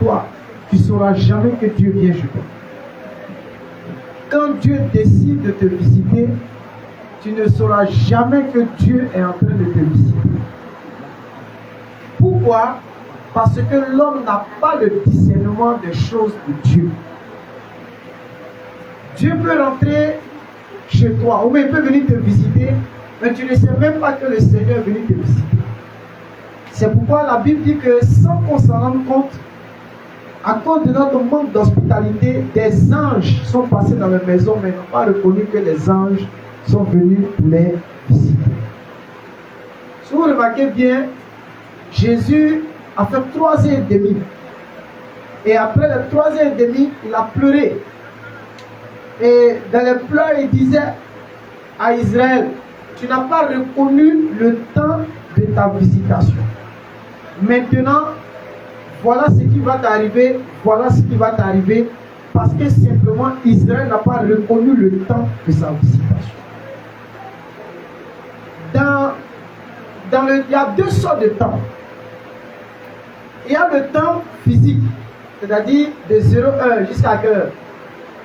toi, tu ne sauras jamais que Dieu vient chez toi. Quand Dieu décide de te visiter, tu ne sauras jamais que Dieu est en train de te visiter. Pourquoi? Parce que l'homme n'a pas le discernement des choses de Dieu. Dieu peut rentrer chez toi, ou bien il peut venir te visiter, mais tu ne sais même pas que le Seigneur est venu te visiter. C'est pourquoi la Bible dit que sans qu'on s'en rende compte, à cause de notre manque d'hospitalité, des anges sont passés dans la maison, mais n'ont pas reconnu que les anges sont venus pour les visiter. Si vous remarquez bien, Jésus a fait 3 ans et demi. Et après les 3 ans et demi, il a pleuré. Et dans les pleurs, il disait à Israël, tu n'as pas reconnu le temps de ta visitation. Maintenant, voilà ce qui va t'arriver, voilà ce qui va t'arriver, parce que simplement Israël n'a pas reconnu le temps de sa visitation. Il y a 2 sortes de temps. Il y a le temps physique, c'est-à-dire de 0h jusqu'à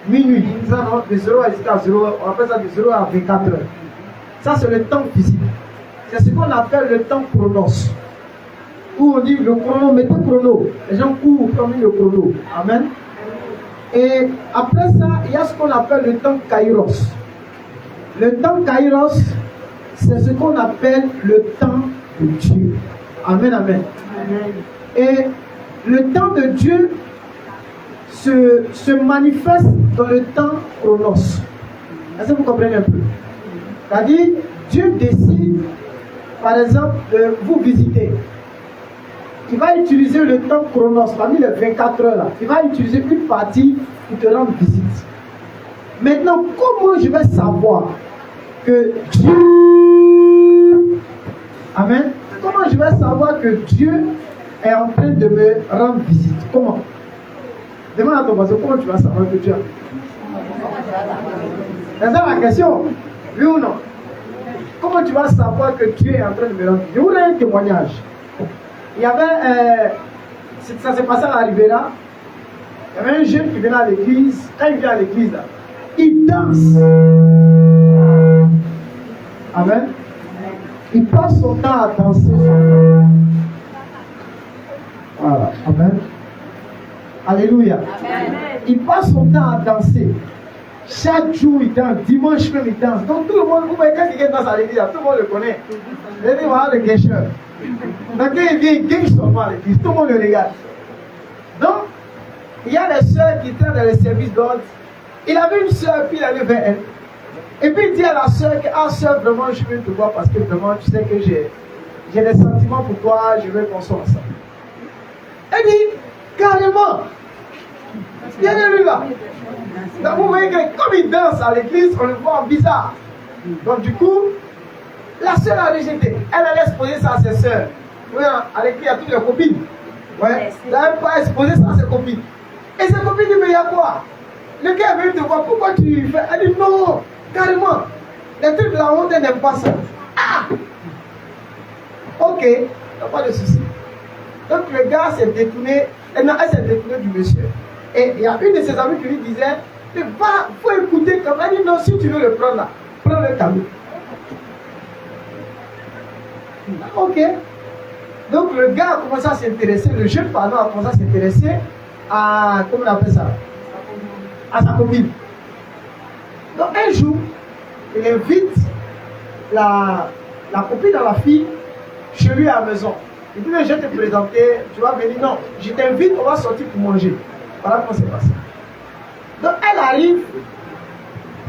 minuit, de 0 jusqu'à 0, on appelle ça de 0 à 24 heures. Ça c'est le temps physique. C'est ce qu'on appelle le temps chronos. Où on dit le chrono, mettez chrono. Les gens courent comme le chrono. Amen. Et après ça, il y a ce qu'on appelle le temps kairos. Le temps kairos, c'est ce qu'on appelle le temps de Dieu. Amen, amen. Amen. Et le temps de Dieu se manifeste dans le temps chronos. Est-ce que vous comprenez un peu? C'est-à-dire, Dieu décide, par exemple, de vous visiter. Il va utiliser le temps chronos, parmi les 24 heures là. Il va utiliser une partie pour te rendre visite. Maintenant, comment je vais savoir que Dieu... Amen. Comment je vais savoir que Dieu est en train de me rendre visite? Comment? Demande à ton voisin, comment tu vas savoir que Dieu est? C'est ça la question. Oui ou non? Comment tu vas savoir que Dieu est en train de me rendre visite? Je vous donne un témoignage. Il y avait, ça s'est passé à la Rivera, il y avait un jeune qui venait à l'église. Quand il vient à l'église, là, il danse. Amen. Il passe son temps à danser. Voilà. Amen. Alléluia. Amen. Il passe son temps à danser. Chaque jour il danse, dimanche même il danse. Donc tout le monde, vous voyez quand quelqu'un danse à l'église, tout le monde le connaît. Vous allez voir le guécheur. Donc quand il vient, il guéche son mal à l'église, tout le monde le regarde. Donc, il y a des soeurs qui étaient dans les services d'ordre. Il avait une soeur, puis il allait vers elle. Et puis il dit à la soeur que, ah soeur, vraiment je veux te voir parce que vraiment tu sais que j'ai des sentiments pour toi, je veux qu'on soit ensemble. Elle dit, carrément, viens de lui là. Donc vous voyez que comme il danse à l'église, on le voit bizarre. Donc du coup, la soeur a rejeté. Elle allait exposer ça à ses soeurs. Oui, à l'église, il y a toutes les copines. Ouais. Elle n'avait pas exposé ça à ses copines. Et ses copines disent, mais il y a quoi? Le gars est venu te voir, pourquoi tu fais? Elle dit, non, carrément. Les trucs de la honte, elle n'aime pas ça. Ah! Ok, il n'y a pas de souci. Donc le gars s'est détourné, elle s'est détournée du monsieur. Et il y a une de ses amies qui lui disait, il faut écouter comme elle dit, non, si tu veux le prendre là, prends le cadeau. Ok. Donc le gars a commencé à s'intéresser, le jeune pardon a commencé à s'intéresser à, comment on appelle ça? À sa copine. Donc un jour, il invite la copine à la fille chez lui à la maison. Il dit, je vais te présenter, tu vas venir. Non, je t'invite, on va sortir pour manger. Voilà comment c'est passé. Donc elle arrive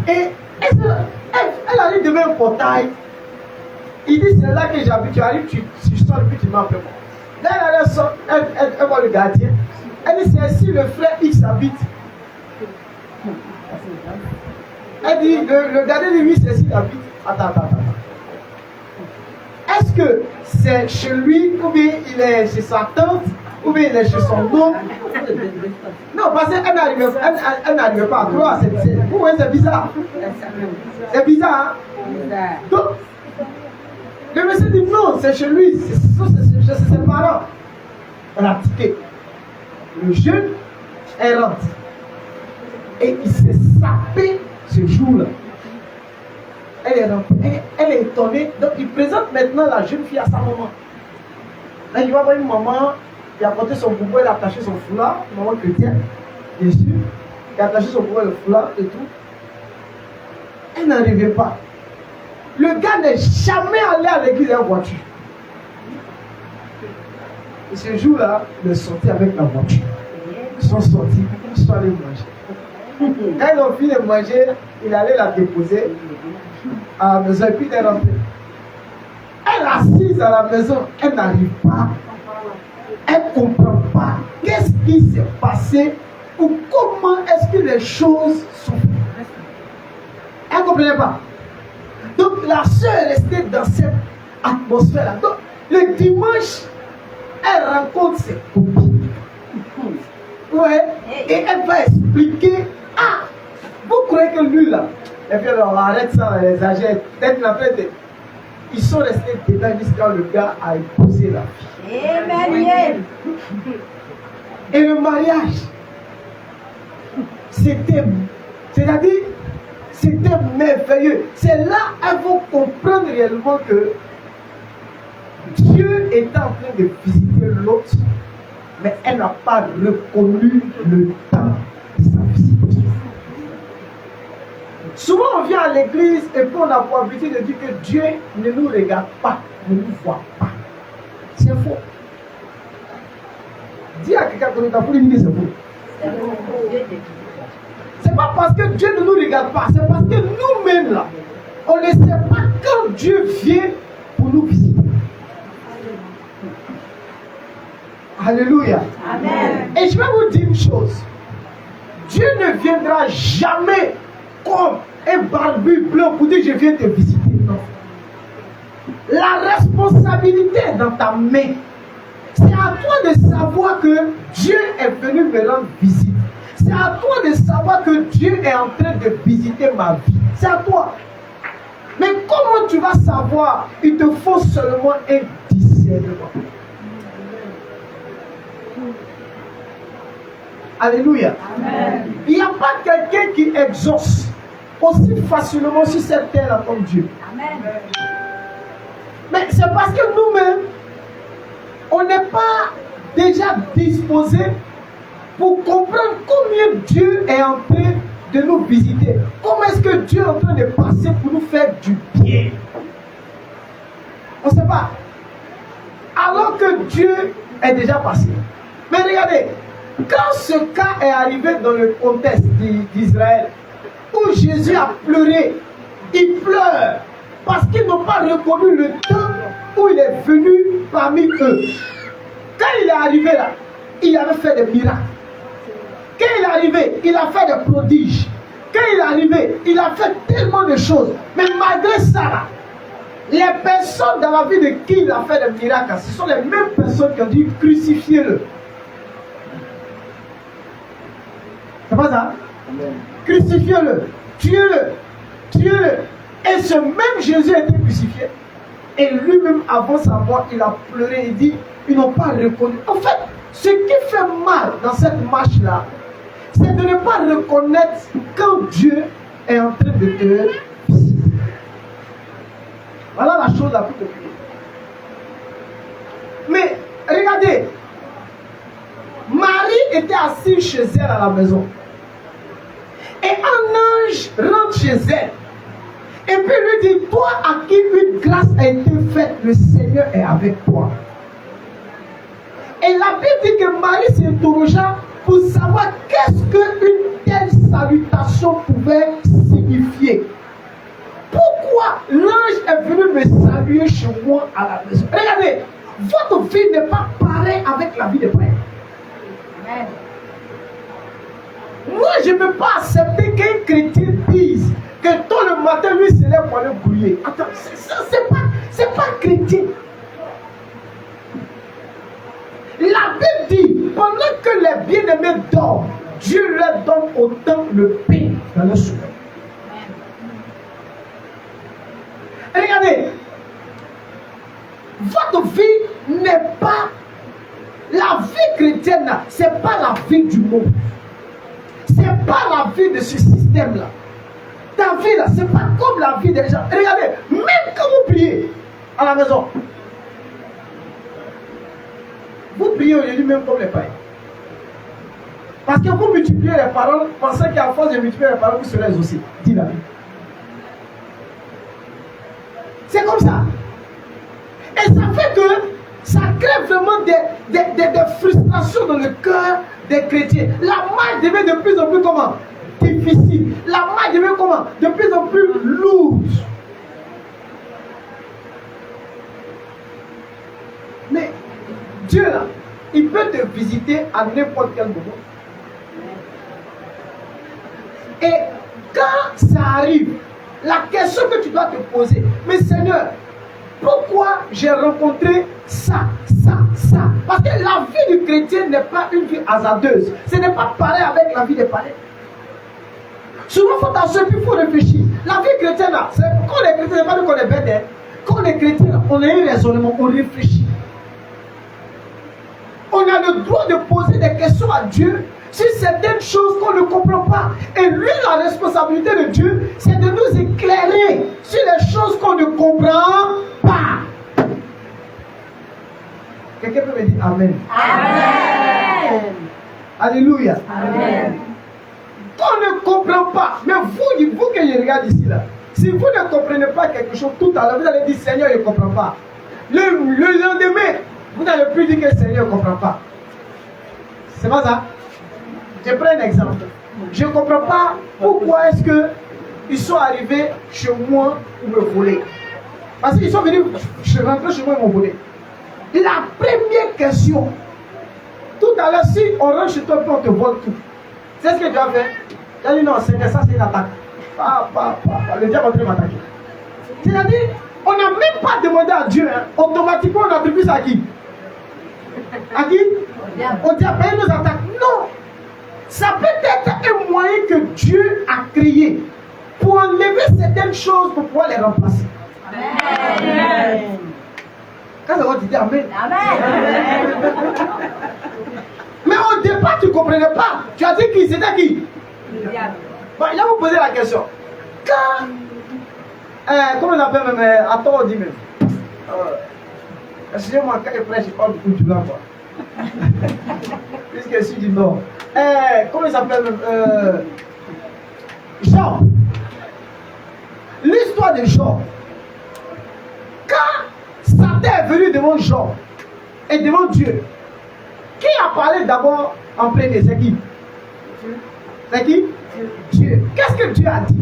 et elle arrive devant un portail. Il dit, c'est là que j'habite. Tu arrives, tu sors et puis tu m'appelles. Là, elle voit le gardien. Elle dit, c'est ici le frère X habite. Elle dit, le gardien de lui, c'est ici qu'il habite. Attends. Est-ce que c'est chez lui, ou bien il est chez sa tante, ou bien il est chez son oncle? Non, parce qu'elle n'arrive pas à croire. Vous voyez, c'est bizarre. C'est bizarre, hein? Donc, le monsieur dit non, c'est chez lui, c'est ses parents. Elle a tiqué. le jeune, elle rentre. Et il s'est sapé ce jour-là. Elle est rentrée, elle est étonnée. Donc il présente maintenant la jeune fille à sa maman. Là, il va voir une maman, il a porté son poupée, il a attaché son foulard, une maman chrétienne, bien sûr. Il a attaché son poupée, le foulard et tout. Elle n'arrivait pas. Le gars n'est jamais allé à l'église en voiture. Et ce jour-là, il est sorti avec la voiture. Ils sont sortis, ils sont allés manger. Quand ils ont fini de manger, il allait la déposer à la maison et puis il est rentré. Elle assise à la maison, elle n'arrive pas. Elle ne comprend pas. Qu'est-ce qui s'est passé ou comment est-ce que les choses sont faites. Elle ne comprenait pas. Donc la soeur est restée dans cette atmosphère-là. Donc le dimanche, elle rencontre ses copines. Ouais. Et elle va expliquer. Ah, vous croyez que lui là, et puis on arrête ça, les agents, peut-être la fête. Ils sont restés dedans jusqu'à le gars a épousé la fille. Amen. Et le mariage, c'était, c'est-à-dire, c'était merveilleux. C'est là qu'elles vont comprendre réellement que Dieu est en train de visiter l'autre, mais elle n'a pas reconnu le temps de sa visite. Souvent on vient à l'église et puis on a pour habitude de dire que Dieu ne nous regarde pas, ne nous voit pas. C'est faux. Dis à quelqu'un que nous avons dit que c'est faux. C'est pas parce que Dieu ne nous regarde pas, c'est parce que nous-mêmes là, on ne sait pas quand Dieu vient pour nous visiter. Alléluia. Amen. Et je vais vous dire une chose. Dieu ne viendra jamais comme un barbu blanc pour dire je viens te visiter. Non. La responsabilité est dans ta main. C'est à toi de savoir que Dieu est venu me rendre visite. C'est à toi de savoir que Dieu est en train de visiter ma vie. C'est à toi. Mais comment tu vas savoir? Il te faut seulement un discernement. Alléluia. Amen. Il n'y a pas quelqu'un qui exauce aussi facilement sur cette terre comme Dieu. Amen. Mais c'est parce que nous-mêmes, on n'est pas déjà disposé pour comprendre combien Dieu est en train de nous visiter. Comment est-ce que Dieu est en train de passer pour nous faire du bien? On ne sait pas. Alors que Dieu est déjà passé. Mais regardez, quand ce cas est arrivé dans le contexte d'Israël, où Jésus a pleuré, il pleure parce qu'ils n'ont pas reconnu le temps où il est venu parmi eux. Quand il est arrivé là, il avait fait des miracles. Quand il est arrivé, il a fait des prodiges. Quand il est arrivé, il a fait tellement de choses. Mais malgré ça, là, les personnes dans la vie de qui il a fait des miracles, ce sont les mêmes personnes qui ont dit crucifiez-le. C'est pas ça? Crucifiez-le, tuez-le, tuez-le. Et ce même Jésus a été crucifié. Et lui-même, avant sa mort, il a pleuré et dit, ils n'ont pas reconnu. En fait, ce qui fait mal dans cette marche-là, c'est de ne pas reconnaître quand Dieu est en train de te visiter. Voilà la chose la plus compliquée. Mais regardez, Marie était assise chez elle à la maison. Et un ange rentre chez elle. Et puis lui dit, toi à qui une grâce a été faite, le Seigneur est avec toi. Et la Bible dit que Marie s'interrogea pour savoir qu'est-ce qu'une telle salutation pouvait signifier. Pourquoi l'ange est venu me saluer chez moi à la maison? Regardez, votre vie n'est pas pareille avec la vie de frère. Amen. Moi, je ne peux pas accepter qu'un chrétien dise que tôt le matin, lui se lève pour aller brouiller. Attends, c'est pas chrétien. La Bible dit, pendant que les bien-aimés dorment, Dieu leur donne autant le pain dans le sommeil. Regardez, votre vie n'est pas, la vie chrétienne, ce n'est pas vie du monde. Ce n'est pas la vie de ce système-là. Ta vie là, ce n'est pas comme la vie des gens. Regardez, même quand vous priez à la maison, vous priez aujourd'hui même comme les païens. Parce que vous multipliez les paroles, pensez qu'à force de multiplier les paroles, vous serez exaucés. Dis la vie. C'est comme ça. Et ça fait que ça crée vraiment des frustrations dans le cœur des chrétiens. La marche devient de plus en plus comment? Difficile. La marche devient comment? De plus en plus lourde. Mais Dieu là, il peut te visiter à n'importe quel moment. Et quand ça arrive, la question que tu dois te poser, mais Seigneur, pourquoi j'ai rencontré ça? Parce que la vie du chrétien n'est pas une vie hasardeuse. Ce n'est pas pareil avec la vie des païens. Souvent, il faut attention, puis il faut réfléchir. La vie chrétienne, là, quand on est chrétien, ce n'est pas nous qu'on est bête. Hein. Quand on est chrétien, on a un raisonnement, on réfléchit. On a le droit de poser des questions à Dieu sur certaines choses qu'on ne comprend pas. Et lui, la responsabilité de Dieu, c'est de nous éclairer sur les choses qu'on ne comprend pas. Quelqu'un peut me dire Amen. Amen. Alléluia. Amen. On ne comprend pas. Mais vous que je regarde ici là, si vous ne comprenez pas quelque chose tout à l'heure, vous allez dire Seigneur, je ne comprends pas. Le lendemain, vous n'allez plus dire que Seigneur ne comprend pas. C'est pas ça? Je prends un exemple. Je ne comprends pas pourquoi est-ce qu'ils sont arrivés chez moi pour me voler. Parce qu'ils sont venus, je suis rentré chez moi et m'ont volé. La première question, tout à l'heure, si on rentre chez toi et on te vole tout, c'est ce que tu as fait. Tu as dit non, Seigneur, ça c'est une attaque. Le diable va m'attaquer. C'est-à-dire, on n'a même pas demandé à Dieu, hein. Automatiquement on attribue ça à qui? À qui? Au diable. Il nous attaque. Non. Ça peut être un moyen que Dieu a créé pour enlever certaines choses pour pouvoir les remplacer. Amen. Quand c'est quoi tu dis Amen. Amen. Mais au départ tu ne comprenais pas. Tu as dit qui? C'était qui? Bon, il a vous posé la question. Quand comment on appelle même attends on dit même. Excusez-moi, quand il prêche, je parle beaucoup du blanc quoi. Puisque je suis du nord. Comment il s'appelle même Jean. L'histoire de Jean. Quand Satan est venu devant Jean et devant Dieu, qui a parlé d'abord en premier? C'est qui? C'est qui? Dieu. Qu'est-ce que Dieu a dit?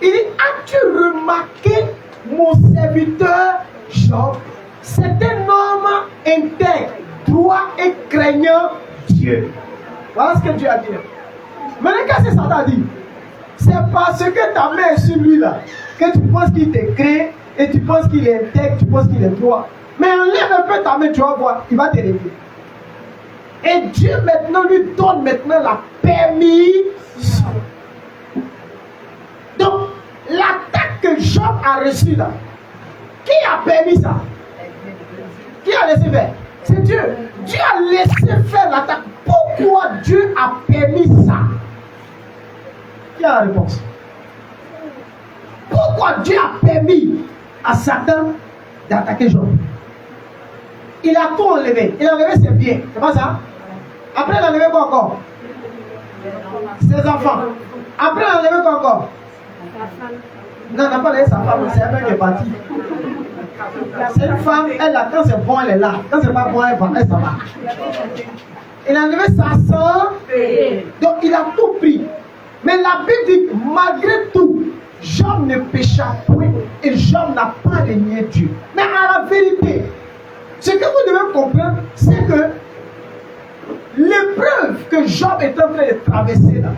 Il dit, as-tu remarqué mon serviteur Job? C'est un homme intègre, droit et craignant Dieu. Voilà ce que Dieu a dit. Maintenant, qu'est-ce que Satan a dit? C'est parce que ta main est sur lui là, que tu penses qu'il te crée et tu penses qu'il est intègre, tu penses qu'il est droit. Mais enlève un peu ta main, tu vas voir, il va te régler. Et Dieu maintenant lui donne maintenant la permission. Donc, l'attaque que Job a reçue là, qui a permis ça? Qui a laissé faire? C'est Dieu. Dieu a laissé faire l'attaque. Pourquoi Dieu a permis ça? Qui a la réponse? Pourquoi Dieu a permis à Satan d'attaquer Job? Il a tout enlevé. Il a enlevé ses biens. C'est pas ça? Après, il a enlevé quoi encore? Ses enfants. Après, il a enlevé quoi encore? Non, il n'a pas laissé sa femme. C'est un mec qui est parti. C'est une femme, elle là, quand c'est bon, elle est là. Quand c'est pas bon, elle s'en va. Il a enlevé sa soeur. Donc, il a tout pris. Mais la Bible dit, malgré tout, Job ne pécha point et Job n'a pas renié Dieu. Mais à la vérité, ce que vous devez comprendre, c'est que l'épreuve que Job est en train de traverser là,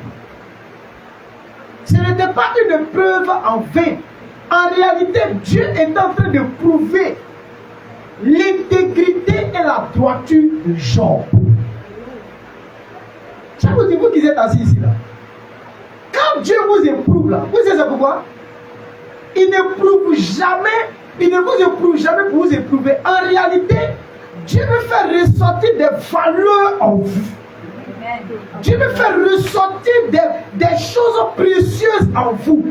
ce n'était pas une épreuve en vain. En réalité, Dieu est en train de prouver l'intégrité et la droiture de Job. Je vous dis, vous qui êtes assis ici là, quand Dieu vous éprouve là, vous savez pourquoi? Il ne vous éprouve jamais pour vous éprouver. En réalité, Dieu veut faire ressortir des valeurs en vous. Dieu veut faire ressortir des choses précieuses en vous.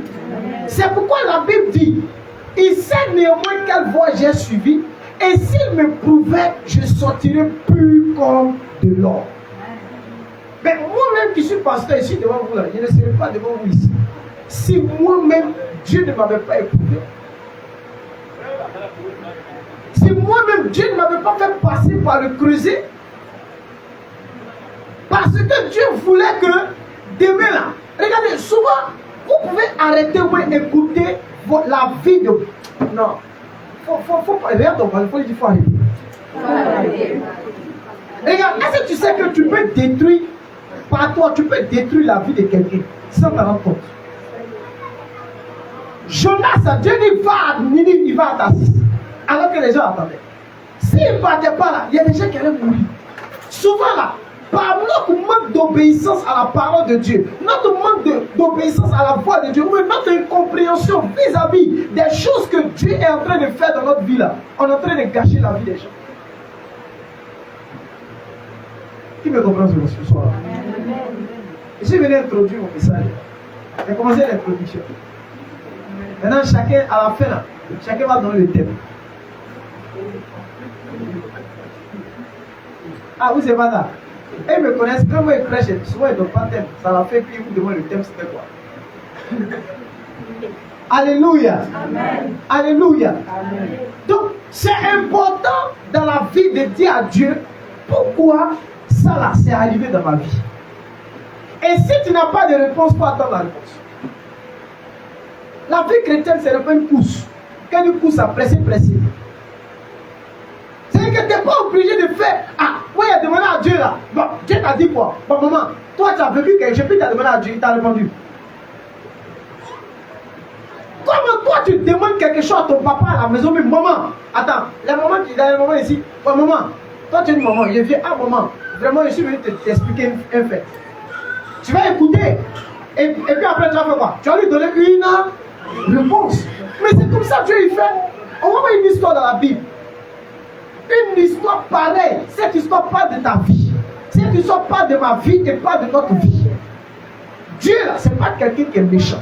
C'est pourquoi la Bible dit, il sait néanmoins quelle voie j'ai suivi, et s'il me prouvait, je sortirais pur comme de l'or. Mais moi-même qui suis pasteur ici devant vous, là, je ne serai pas devant vous ici. Si moi-même, Dieu ne m'avait pas éprouvé. Si moi-même, Dieu ne m'avait pas fait passer par le creuset. Parce que Dieu voulait que demain là, regardez, souvent, vous pouvez arrêter ou écouter la vie de... Non. Faut pas... Regarde, il faut arrêter. Regarde, est-ce que tu sais que tu peux détruire, par toi, tu peux détruire la vie de quelqu'un sans t'en rendre compte? Jonas, Dieu dit, va à Ninive, il va à Tarsis. Alors que les gens attendaient. S'il ne partait pas là, il y a des gens qui allaient mourir. Souvent là, par notre manque d'obéissance à la parole de Dieu, notre manque d'obéissance à la voix de Dieu, ou notre incompréhension vis-à-vis des choses que Dieu est en train de faire dans notre vie là, on est en train de gâcher la vie des gens. Qui me comprend ce soir? Je venu introduire mon message. J'ai commencé l'introduction. Maintenant, chacun, à la fin là, chacun va donner le thème. Ah, vous savez pas ça? Ils me connaissent, quand moi ils prêchent, souvent ils ne donnent pas de thème. Ça leur fait qu'ils vous demandent le thème, c'était quoi? Alléluia. Amen. Alléluia. Amen. Donc, c'est important dans la vie de dire à Dieu, pourquoi ça là, c'est arrivé dans ma vie? Et si tu n'as pas de réponse, pas attendre la réponse. La vie chrétienne, ce n'est pas une course. Quand une course à presser. C'est-à-dire que tu n'es pas obligé de faire. Ah, oui, il a demandé à Dieu là. Bon, Dieu t'a dit quoi? Bon, maman, toi tu as vécu quelque chose, puis tu as demandé à Dieu, il t'a répondu. Comment toi tu demandes quelque chose à ton papa à la maison, mais maman, attends, la maman qui est dans le moment ici, bon, maman, toi tu es une maman, je viens, ah maman, vraiment je suis venu t'expliquer un fait. Tu vas écouter, et puis après tu vas faire quoi? Tu vas lui donner une réponse. Mais c'est comme ça que Dieu il fait. On va voir une histoire dans la Bible. Une histoire pareille. Cette histoire parle de ta vie. Cette histoire parle de ma vie et parle de notre vie. Dieu là, ce n'est pas quelqu'un qui est méchant.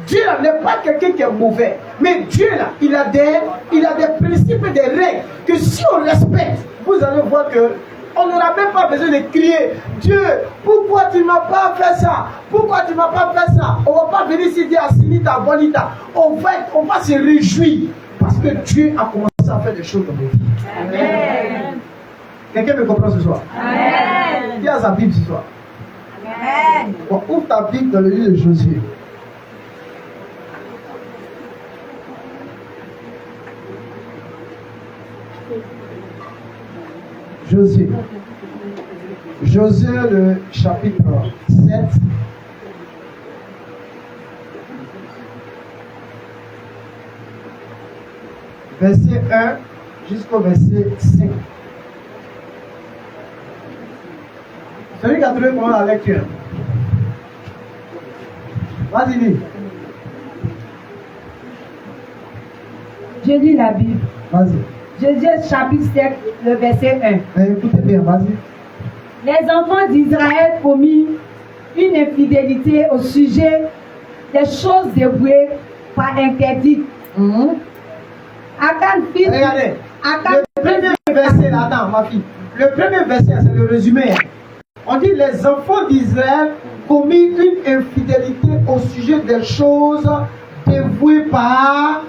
Dieu là n'est pas quelqu'un qui est mauvais. Mais Dieu là, il a des principes et des règles que si on respecte, vous allez voir que on n'aura même pas besoin de crier, Dieu, pourquoi tu ne m'as pas fait ça? Pourquoi tu ne m'as pas fait ça? On ne va pas venir ici dire Asinita, Bonita. On va se réjouir parce que Dieu a commencé à faire des choses dans nos vies. Amen. Quelqu'un me comprend ce soir? Amen. Qui a sa Bible ce soir? Amen. Bon, ouvre ta Bible dans le livre de Josué. Josué, le chapitre 7. Verset 1 jusqu'au verset 5. Celui qui a trouvé comment la lecture? Vas-y, lis. Je lis la Bible. Vas-y. Josué chapitre 7, le verset 1. Écoutez bien, vas-y. Les enfants d'Israël commirent une infidélité au sujet des choses dévouées par interdites. Akan fils. Regardez. Akan, Le premier verset, là, attends, ma fille. Le premier verset, c'est le résumé. On dit les enfants d'Israël commirent une infidélité au sujet des choses dévouées par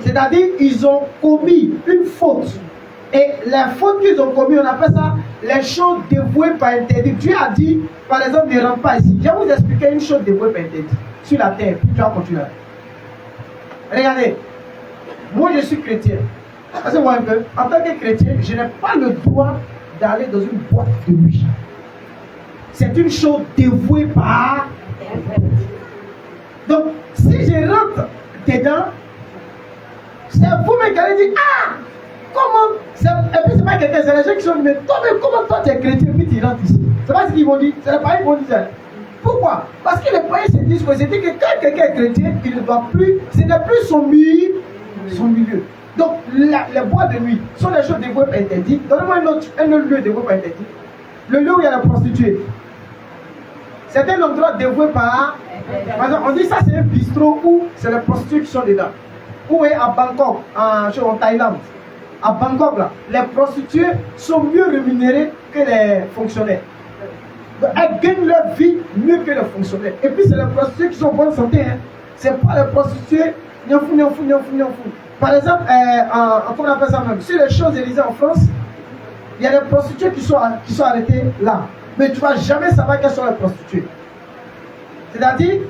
c'est-à-dire ils ont commis une faute. Et les fautes qu'ils ont commises, on appelle ça les choses dévouées par interdit. Dieu a dit, par exemple, ne rentre pas ici. Je vais vous expliquer une chose dévouée par interdit sur la terre, puis tu vas continuer. Regardez, moi je suis chrétien. Parce que moi un peu, en tant que chrétien, je n'ai pas le droit d'aller dans une boîte de nuit. C'est une chose dévouée par interdit. Donc, si je rentre dedans, c'est vous-même qui allez dire, ah, comment, et puis c'est pas quelqu'un, c'est les gens qui sont dit, mais toi, mais comment toi tu es chrétien, puis tu rentres ici? C'est pas ce qu'ils vont dire, c'est les païens qui vont dire ça. Pourquoi? Parce que les païens se disent que c'était que quand quelqu'un est chrétien, il ne doit plus, ce n'est plus son milieu. Donc, les boîtes de nuit sont des choses dévouées par interdit. Donnez-moi un autre lieu dévoué par interdit. le lieu où il y a la prostituée. C'est un endroit dévoué par exemple, on dit ça c'est un bistrot où c'est les prostituées qui sont dedans. Où est à Bangkok, en Thaïlande. À Bangkok, là, les prostituées sont mieux rémunérées que les fonctionnaires. Donc, elles gagnent leur vie mieux que les fonctionnaires. Et puis c'est les prostituées qui sont en bonne santé. Hein. C'est pas les prostituées. Par exemple, comment on appelle ça même? Sur les Champs-Élysées en France, il y a des prostituées qui sont arrêtées là. Mais tu ne vas jamais savoir quelles sont les prostituées. C'est-à-dire,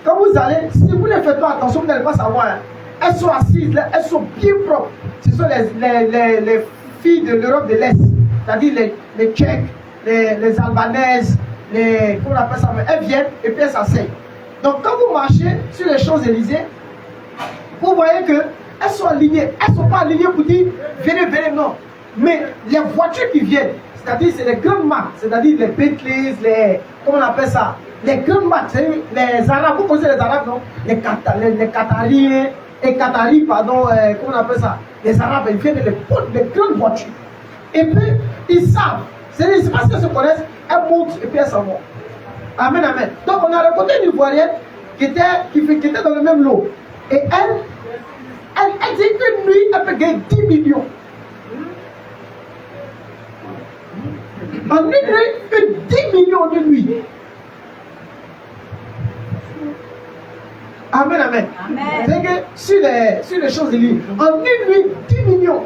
quand vous allez, si vous ne faites pas attention, vous n'allez pas savoir. Hein. Elles sont assises, là, elles sont bien propres. Ce sont les filles de l'Europe de l'Est. C'est-à-dire les Tchèques, les Albanaises, comment on appelle ça? Elles viennent et puis elles s'asseyent. Donc quand vous marchez sur les Champs-Élysées, vous voyez qu'elles sont alignées. Elles ne sont pas alignées pour dire venez, venez, non. Mais les voitures qui viennent, c'est-à-dire c'est les grandes marques, c'est-à-dire les Bentleys, comment on appelle ça? Les grandes marques, c'est les Arabes, vous connaissez les Arabes, non? Les Qataris, pardon, comment on appelle ça? Les Arabes, ils viennent des grandes voitures. Et puis, ils savent, c'est parce qu'elles se connaissent, elles montent et puis elles s'en vont. Amen, amen. Donc, on a rencontré une Ivoirienne qui était dans le même lot. Et elle dit qu'une nuit, elle peut gagner 10 millions. En une nuit, 10 millions de nuit. Amen, amen. C'est que sur les Champs-Élysées, en une nuit, 10 millions.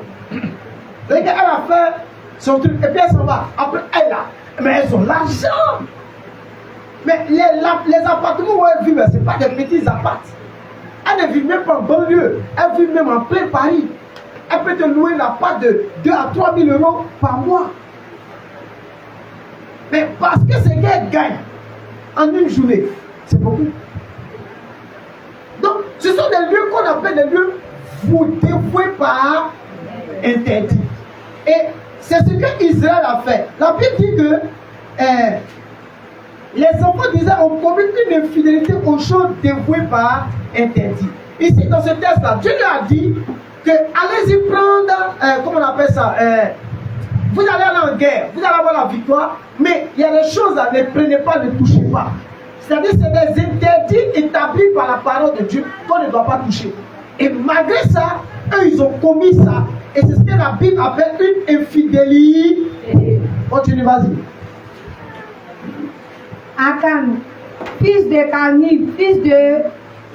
C'est qu'elle a fait son truc et puis elle s'en va. Après, elle a. Mais elles ont l'argent. Mais les appartements où elles vivent, ce n'est pas des petits appartements. Elle ne vit même pas en banlieue. Elle vit même en plein Paris. Elle peut te louer l'appart de 2 à 3 000 euros par mois. Mais parce que c'est qu'elle gagne en une journée, c'est beaucoup. Donc, ce sont des lieux qu'on appelle des lieux dévoués par interdit. Et c'est ce que Israël a fait. La Bible dit que les enfants d'Israël ont commis une infidélité aux choses dévouées par interdit. Ici, dans ce texte-là, Dieu leur a dit que allez-y prendre, comment on appelle ça, vous allez aller en guerre, vous allez avoir la victoire, mais il y a des choses à ne prenez pas, ne touchez pas. C'est-à-dire c'est des interdits établis par la parole de Dieu qu'on ne doit pas toucher. Et malgré ça, eux, ils ont commis ça. Et c'est ce que la Bible appelle une infidélité. Continue, vas-y. Akan, fils de Carni, fils de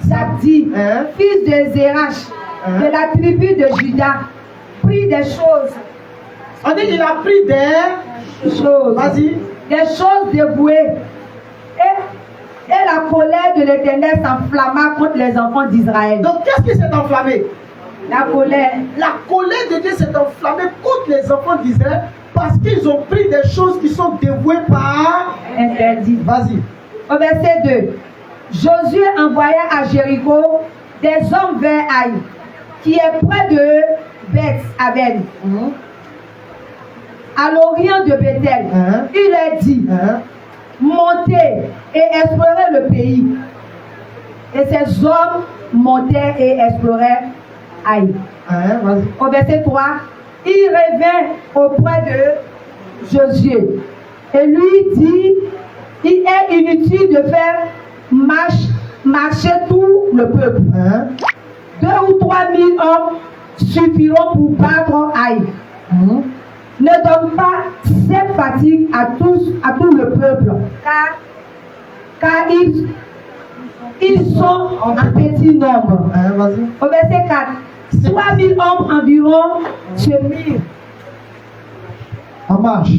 Zabdi, fils de Zérach, de la tribu de Juda, prit des choses. On dit qu'il a pris des choses. Vas-y. Des choses dévouées. Et la colère de l'Éternel s'enflamma contre les enfants d'Israël. Donc qu'est-ce qui s'est enflammé? La colère. La colère de Dieu s'est enflammée contre les enfants d'Israël parce qu'ils ont pris des choses qui sont dévouées par interdit. Vas-y. Au verset 2. Josué envoya à Jéricho des hommes vers Aï, qui est près de Beth-Aven, à l'orient de Bethel. Il leur dit, montez et explorez le pays. Et ces hommes montaient et exploraient Aï. Au verset 3, il revint auprès de Josué et lui dit, il est inutile de faire marcher tout le peuple. 2 ou 3 000 hommes suffiront pour battre Aï. Ne donne pas cette fatigue à tout le peuple, car ils sont en petit nombre. Au verset 4, 3 000 hommes environ se mirent en marche.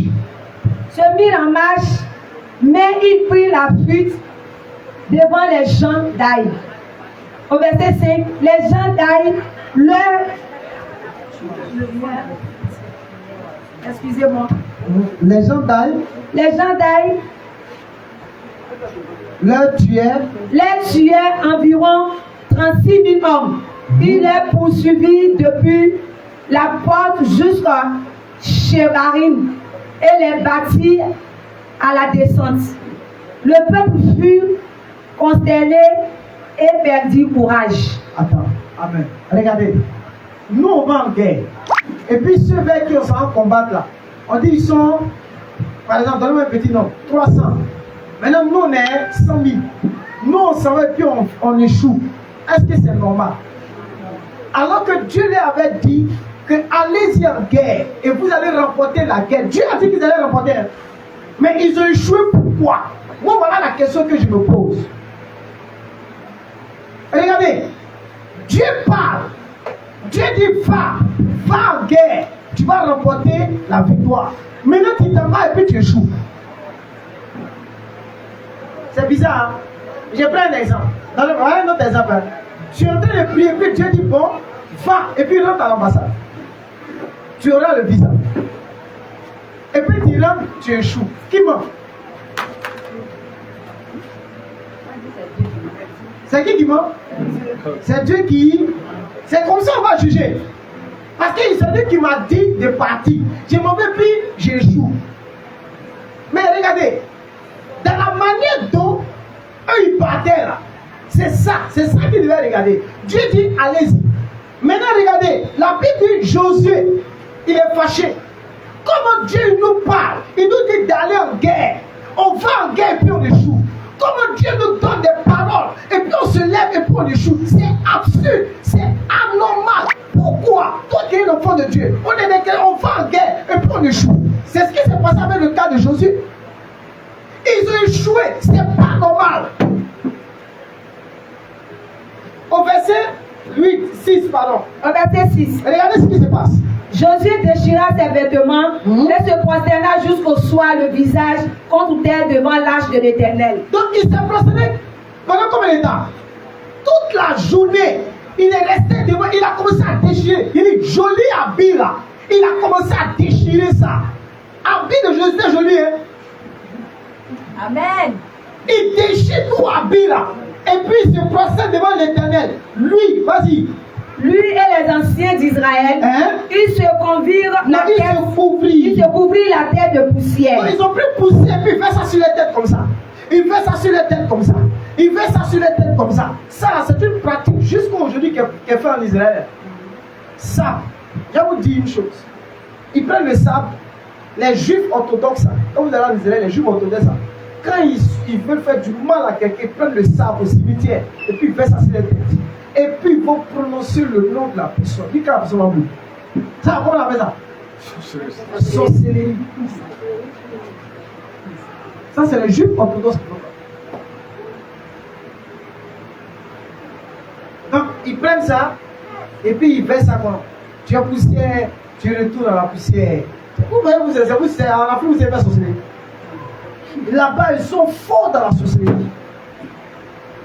Mais ils prirent la fuite devant les gens d'Aï. Au verset 5, les gens d'Aï Excusez-moi. Les gens d'Aï les tuaient environ 36 000 hommes. Ils les poursuivirent depuis la porte jusqu'à Shebarim et les battirent à la descente. Le peuple fut consterné et perdit courage. Attends, amen. Regardez, nous on va en guerre. Et puis ceux vers qui on s'en combattre là, on dit ils sont Par exemple, donnez-moi un petit nombre. 300. Maintenant, nous, on est 100 000. Nous, on s'en va et puis on échoue. Est-ce que c'est normal? Alors que Dieu leur avait dit que allez-y en guerre et vous allez remporter la guerre. Dieu a dit qu'ils allaient remporter. Mais ils ont échoué pourquoi? Moi, voilà la question que je me pose. Regardez, Dieu parle. Dieu dit va en guerre. Tu vas remporter la victoire. Maintenant, tu t'en vas et puis tu échoues. C'est bizarre. Hein? Je prends un exemple. Voilà un autre exemple. Hein? Tu es en train de prier et puis Dieu dit bon, va et puis rentre à l'ambassade. Tu auras le visa. Et puis tu rentres, tu échoues. Qui ment? C'est qui ment? C'est Dieu qui. C'est comme ça qu'on va juger. Parce que c'est lui qui m'a dit de partir. Je m'en vais puis j'échoue. Mais regardez, dans la manière dont eux ils partaient là, c'est ça qu'ils devaient regarder. Dieu dit allez-y. Maintenant regardez, la Bible dit Josué, il est fâché. Comment Dieu nous parle? Il nous dit d'aller en guerre. On va en guerre et puis on échoue. Comment Dieu nous donne des paroles et puis on se lève et puis on échoue? C'est absurde, c'est anormal. Pourquoi? Toi qui es l'enfant de Dieu, on va en guerre et puis on échoue. C'est ce qui s'est passé avec le cas de Josué. Ils ont échoué, c'est pas normal. Au verset 6, pardon. Au verset 6. Regardez ce qui se passe. Josué déchira ses vêtements et se prosterna jusqu'au soir le visage contre terre devant l'arche de l'Éternel. Donc il s'est prosterné pendant combien de temps? Toute la journée, il est resté devant, il a commencé à déchirer. Il dit joli habit là. Il a commencé à déchirer ça. Habit de Josué, c'est joli, hein? Amen. Il déchire tout habit là. Et puis il se prosterne devant l'Éternel. Lui, vas-y. Lui et les anciens d'Israël, ils se convirent la tête, ils se couvrirent la tête de poussière. Donc, ils ont pris poussière et puis ils fait ça sur les têtes comme ça. Ils fait ça sur les têtes comme ça. Ils fait ça sur les têtes comme ça. Ça, c'est une pratique jusqu'à aujourd'hui qu'elle fait en Israël. Ça, je vais vous dire une chose. Ils prennent le sable. Les juifs orthodoxes, quand vous allez en Israël, les juifs orthodoxes, quand ils veulent faire du mal à quelqu'un, ils prennent le sable au cimetière et puis ils fait ça sur les têtes. Et puis ils vont prononcer le nom de la personne. Dis que la personne va mourir. Ça, comment on appelle ça? Sorcellerie. Ça, c'est les juifs orthodoxes qui font ça. Donc, ils prennent ça et puis ils versent ça quoi? Tu as poussière, tu retournes à la poussière. Vous voyez, en Afrique, vous savez pas sorcellerie. Là-bas, ils sont forts dans la sorcellerie.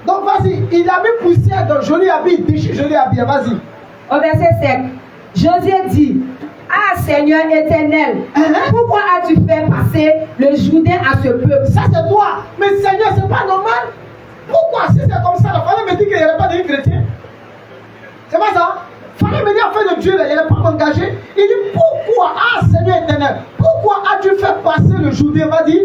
Donc vas-y, il a mis poussière dans joli habit, déchire joli habit, vas-y. Au verset 7, Josué dit, ah Seigneur éternel, pourquoi as-tu fait passer le Jourdain à ce peuple? Ça c'est toi, mais Seigneur, c'est pas normal. Pourquoi si c'est comme ça, il fallait me dire qu'il n'y avait pas de chrétien. C'est pas ça? Il fallait me dire en fait de Dieu, il n'allait pas m'engager. Il dit pourquoi, ah Seigneur éternel, pourquoi as-tu fait passer le Jourdain, vas-y,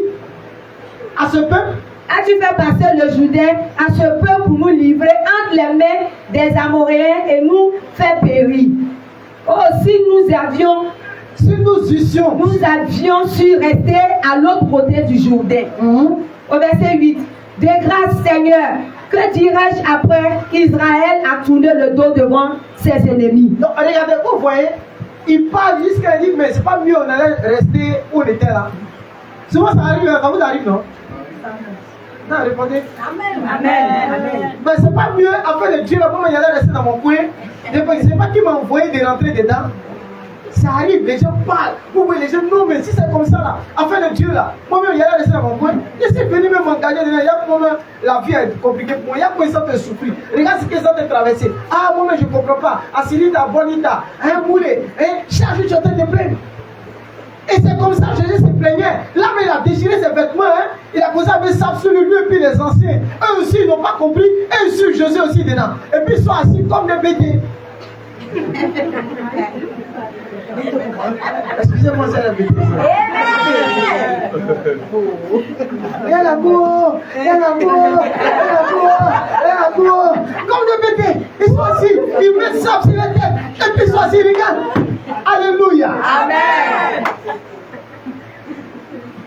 à ce peuple? As-tu fait passer le Jourdain à ce peuple pour nous livrer entre les mains des Amoréens et nous faire périr? Oh, si nous avions su rester à l'autre côté du Jourdain. Au verset 8, de grâce Seigneur, que dirais-je après qu'Israël a tourné le dos devant ses ennemis? Donc regardez, vous voyez, il parle jusqu'à dire, mais c'est pas mieux, on allait rester où on était là. Souvent ça arrive, ça vous arrive, non? Non, répondez. Amen. Amen. Amen. Mais c'est pas mieux, après le Dieu, là, comment il allait rester dans mon coin. C'est pas qui m'a envoyé de rentrer dedans. Ça arrive, les gens parlent. Vous voyez, les gens, non, mais si c'est comme ça, là, après le Dieu, là, moi-même, il allait rester dans mon coin. Je suis venu me m'engager dedans. Il y a moi-même, la vie est compliquée pour moi. Il y a quoi ils sont de souffrir. Regarde ce qu'ils sont de traverser. Ah, moi-même, je ne comprends pas. Asilita, bonita, hein, moulé, hein, chaque jour, tu es en train de plaindre. Et c'est comme ça, Jésus se plaignait. Là, mais il a déchiré ses vêtements. Hein. Il a commencé à mettre ça sur lui et puis les anciens. Eux aussi, ils n'ont pas compris. Et sur Jésus aussi dedans. Et puis ils sont assis comme des bébés. Excusez-moi, c'est la bébé. Il y a l'amour. Il y a l'amour. Il y a l'amour. Comme des bébés. Ils sont assis. Ils mettent ça sur la tête. Et puis ils sont assis. Regarde. Alléluia. Amen.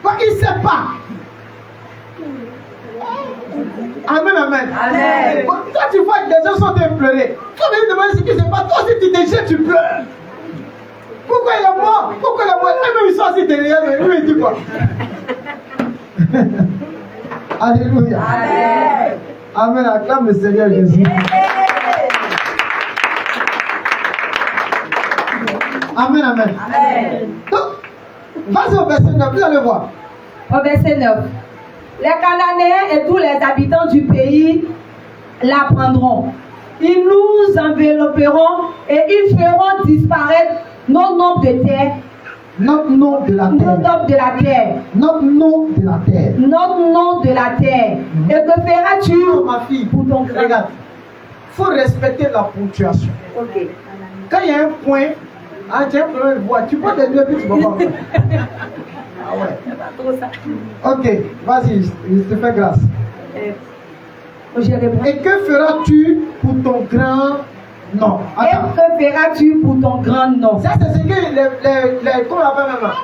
Parce qu'il ne sait pas. Amen, amen. Amen. Toi, tu vois que des gens sont en train de pleurer. Toi, tu me demandes ce qui se passe. Toi aussi, tu te jettes, tu pleures. Pourquoi il est mort? Pourquoi il est mort? Même ils sont assis derrière, mais lui, il dit quoi? Alléluia. Amen. Amen. Acclame le Seigneur Jésus. Amen, amen. Amen. Donc, vas-y au verset 9, vous allez voir. Au verset 9. Les Cananéens et tous les habitants du pays la prendront. Ils nous envelopperont et ils feront disparaître nos noms de terre. Notre nom de la Nos terre. noms de la terre. Notre nom de la terre. Notre nom de la terre. Et que feras-tu Oh, ma fille, pour ton grand? regarde. Il faut respecter la ponctuation. Ok. Quand il y a un point, ah, tu as un problème de voix, tu peux te dire que tu vas pas. Ah ouais. Ok, vas-y, je te fais grâce. Je réponds. Et que feras-tu pour ton grand nom? Et Attends. que feras-tu pour ton grand nom? Ça, c'est ce que comment on appelle maintenant?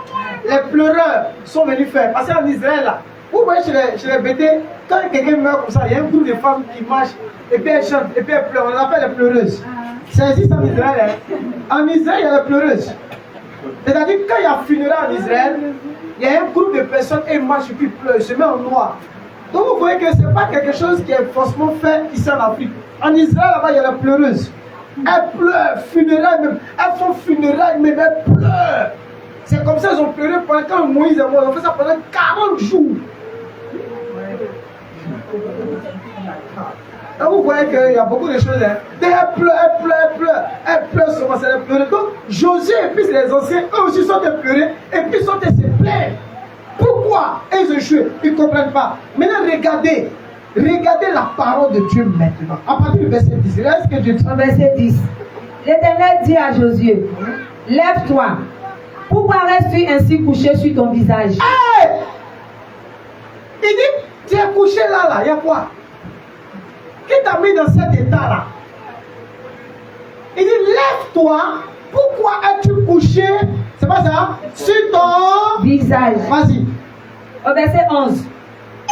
Les pleureurs sont venus faire. Parce qu'en Israël, là, vous voyez chez les bêtés, quand quelqu'un meurt comme ça, il y a un groupe de femmes qui marchent, et puis elles chantent, et puis elles pleurent. On les appelle les pleureuses. Ça existe en Israël. Hein. En Israël, il y a les pleureuses. C'est-à-dire que quand il y a funérailles en Israël, il y a un groupe de personnes et ils marchent et puis ils pleurent, ils se mettent en noir. Donc vous voyez que ce n'est pas quelque chose qui est forcément fait ici en Afrique. En Israël, là-bas, il y a les pleureuses. Elles pleurent, funérailles même. Elles font funérailles même, elles pleurent. C'est comme ça qu'ils ont pleuré pendant quand Moïse est mort. Ils ont fait ça pendant 40 jours. Donc vous voyez qu'il y a beaucoup de choses. Hein. Elles pleurent, elles pleurent souvent, c'est les pleurer. Donc Josué et puis les anciens, eux aussi sont des pleurer et puis sont des se plaindre. Pourquoi? Et ils ont échoué, ils ne comprennent pas. Maintenant regardez la parole de Dieu maintenant. À partir du verset 10, regarde ce que Dieu dit. Au verset 10. L'Éternel dit à Josué, lève-toi. Pourquoi restes-tu ainsi couché sur ton visage? Hey! Il dit, tu es couché là, il y a quoi? Qui t'a mis dans cet état-là? Il dit, lève-toi. Pourquoi es-tu couché? C'est pas ça? Sur ton visage. Vas-y. Au verset 11.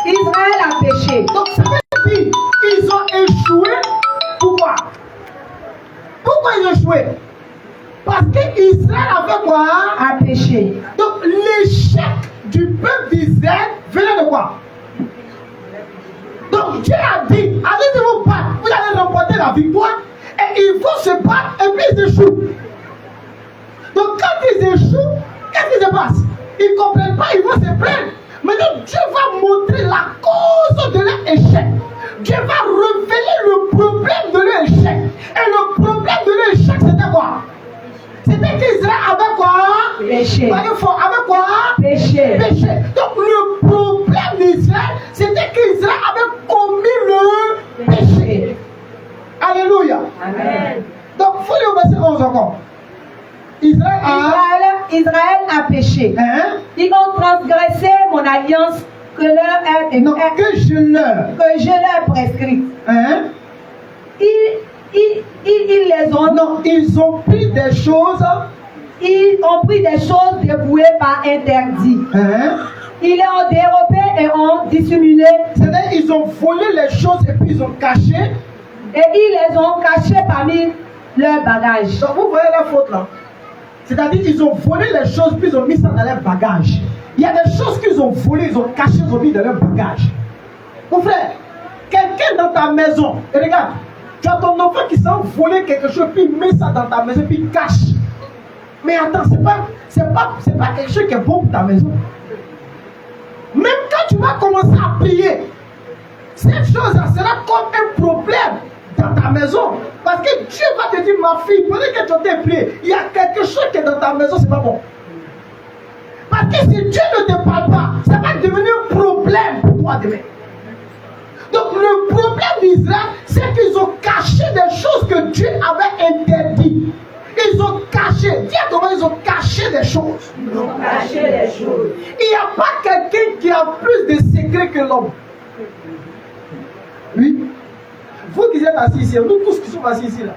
Israël a péché. Donc ça veut dire qu'ils ont échoué. Pourquoi? Pourquoi ils ont échoué? Parce qu'Israël a fait quoi? A péché. Donc l'échec du peuple d'Israël venait de quoi? Donc Dieu a dit, allez-vous battre, vous allez remporter la victoire, et ils vont se battre et puis ils échouent. Donc quand ils échouent, qu'est-ce qui se passe? Ils ne comprennent pas, ils vont se plaindre. Maintenant Dieu va montrer la cause de leur échec. Dieu va révéler le problème de leur échec. Et le problème de leur échec, c'était quoi? C'était qu'Israël avait quoi? Péché. Avec quoi? Péché. Péché. Donc le problème d'Israël, c'était qu'Israël avait commis le péché. Alléluia. Amen. Donc il faut lire au verset 11 encore. Israël a péché. Hein? Ils ont transgressé mon alliance que je leur prescrite. Hein? Ils les ont. Non, ils ont pris des choses. Ils ont pris des choses dévouées par interdit. Hein? Ils les ont dérobées et ont dissimulé. C'est-à-dire ils ont volé les choses et puis ils ont caché. Et ils les ont cachées parmi leurs bagages. Donc vous voyez la faute là. C'est-à-dire qu'ils ont volé les choses puis ils ont mis ça dans leurs bagages. Il y a des choses qu'ils ont volées, ils ont caché, ils ont mis dans leurs bagages. Mon frère, quelqu'un dans ta maison, et regarde, tu as ton enfant qui s'est volé quelque chose puis il met ça dans ta maison puis il cache. Mais attends, c'est pas quelque chose qui est bon pour ta maison. Même quand tu vas commencer à prier, cette chose-là sera comme un problème dans ta maison. Parce que Dieu va te dire, ma fille, pendant que tu t'es prié, il y a quelque chose qui est dans ta maison, c'est pas bon. Parce que si Dieu ne te parle pas, ça va devenir un problème pour toi demain. Donc le problème d'Israël, c'est qu'ils ont caché des choses que Dieu avait interdites. Ils ont caché. Dis comment ils ont caché des choses. Ils ont caché les choses. Il n'y a pas quelqu'un qui a plus de secrets que l'homme. Oui. Vous qui êtes assis ici, nous tous qui sommes assis ici là.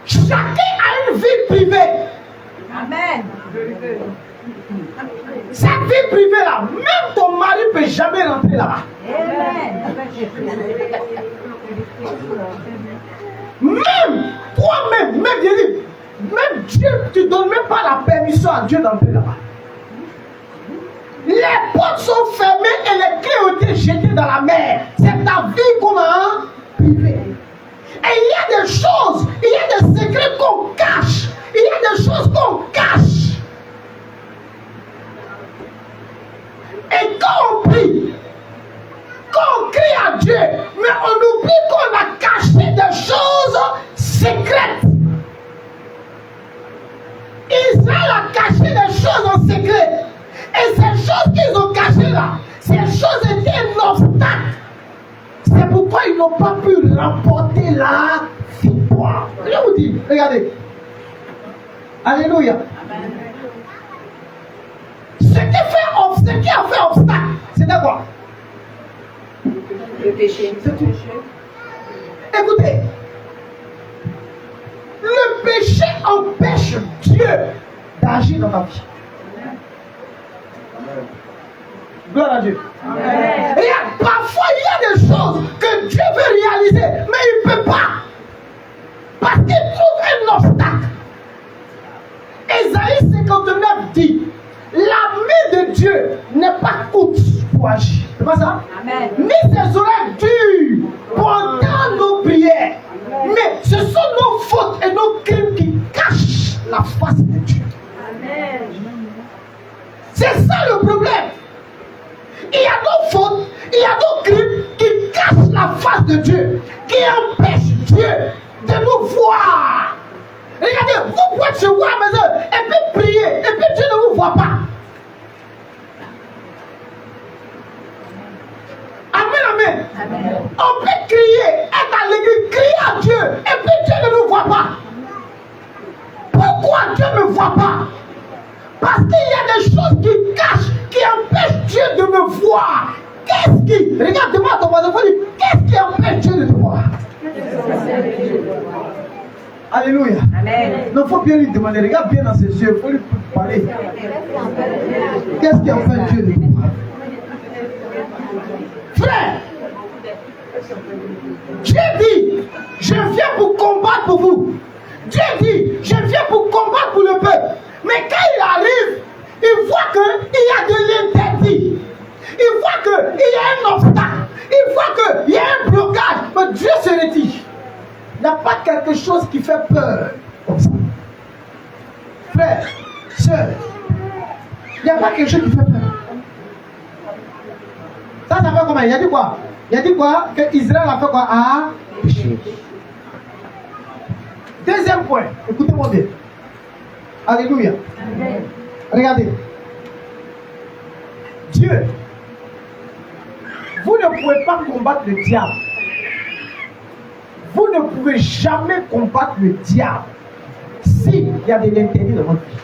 Chacun a une vie privée. Amen. Cette vie privée là, même ton mari ne peut jamais rentrer là-bas. Même toi-même, même Dieu, tu ne donnes même pas la permission à Dieu d'entrer là-bas. Les portes sont fermées et les clés ont été jetées dans la mer. C'est ta vie qu'on a privée. Et il y a des choses, il y a des secrets qu'on cache. Il y a des choses qu'on cache. Et quand on prie, quand on crie à Dieu, mais on oublie qu'on a caché des choses secrètes. Israël a caché des choses en secret. Et ces choses qu'ils ont cachées là, ces choses étaient un obstacle. C'est pourquoi ils n'ont pas pu remporter la victoire. Je vous dis, regardez. Alléluia. Ce qui a fait obstacle, c'était quoi? Le péché. C'est tout. Écoutez, le péché empêche Dieu d'agir dans ta vie. Gloire à Dieu. Amen. Et parfois, il y a des choses que Dieu veut réaliser, mais il ne peut pas. Parce qu'il trouve un obstacle. Ésaïe 59 dit, la main de Dieu n'est pas courte pour agir. C'est pas ça? Amen. Ni ses oreilles dures pour entendre nos prières. Mais ce sont nos fautes et nos crimes qui cachent la face de Dieu. Amen. C'est ça le problème. Il y a nos fautes, il y a nos crimes qui cachent la face de Dieu, qui empêchent Dieu de nous voir. Regardez, vous pouvez se voir à maison et puis prier, et puis Dieu ne vous voit pas. Amen, amen. Amen. On peut crier, être à l'église, crier à Dieu, et puis Dieu ne nous voit pas. Pourquoi Dieu ne me voit pas? Parce qu'il y a des choses qui cachent, qui empêchent Dieu de me voir. Qu'est-ce qui, regarde, demande à ton voisin, qu'est-ce qui empêche Dieu de te voir? Alléluia. Amen. Non, il faut bien lui demander, regarde bien dans ses yeux, il faut lui parler. Qu'est-ce qui empêche Dieu de te voir? Frère, Dieu dit, je viens pour combattre pour vous. Dieu dit, je viens pour combattre pour le peuple. Mais quand il arrive, il voit qu'il y a de l'interdit. Il voit qu'il y a un obstacle. Il voit qu'il y a un blocage. Mais Dieu se retire. Il n'y a pas quelque chose qui fait peur comme ça. Frère, soeur, il n'y a pas quelque chose qui fait peur. Ça fait comment? Il a dit quoi? Il a dit quoi? Que Israël a fait quoi? Ah, péché. Deuxième point, écoutez-moi bien. Alléluia. Amen. Regardez. Dieu, vous ne pouvez pas combattre le diable. Vous ne pouvez jamais combattre le diable s'il y a de l'interdit dans votre vie.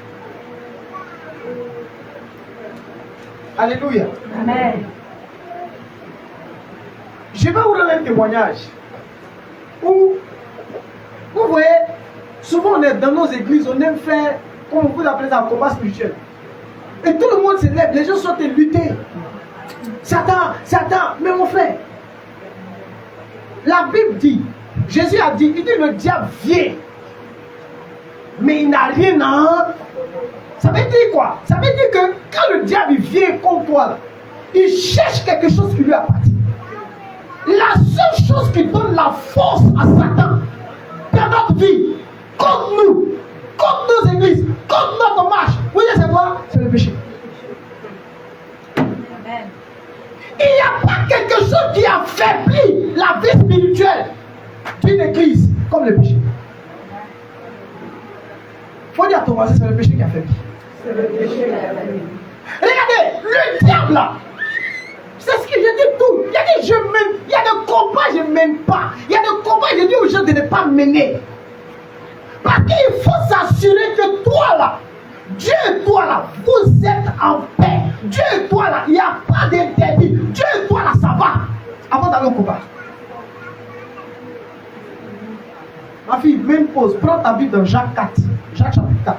Alléluia. Amen. Je vais vous donner un témoignage où, vous voyez, souvent on est dans nos églises, on aime faire, comme vous appelez ça, un combat spirituel. Et tout le monde se lève, les gens sont en lutter. Satan, mais mon frère, la Bible dit, Jésus a dit, il dit le diable vient, mais il n'a rien à... Ça veut dire quoi? Ça veut dire que quand le diable vient contre toi, là, il cherche quelque chose qui lui appartient. La seule chose qui donne la force à Satan dans notre vie, contre nous, contre nos églises, contre notre marche, vous savez c'est quoi? C'est le péché. Amen. Il n'y a pas quelque chose qui affaiblit la vie spirituelle d'une église comme le péché. Il faut dire à ton voisin, c'est le péché qui affaiblit. C'est le péché de la famille. Regardez, le diable là, c'est ce que je dis tout. Il y a des je mène, il y a des combats, je ne mène pas. Il y a des combats, je dis aux gens de ne pas mener. Parce qu'il faut s'assurer que toi là, Dieu et toi là, vous êtes en paix. Dieu et toi là, il n'y a pas d'interdit. Dieu et toi là, ça va. Avant d'aller au combat. Ma fille, mets une pause. Prends ta Bible dans Jacques 4. Jacques chapitre 4.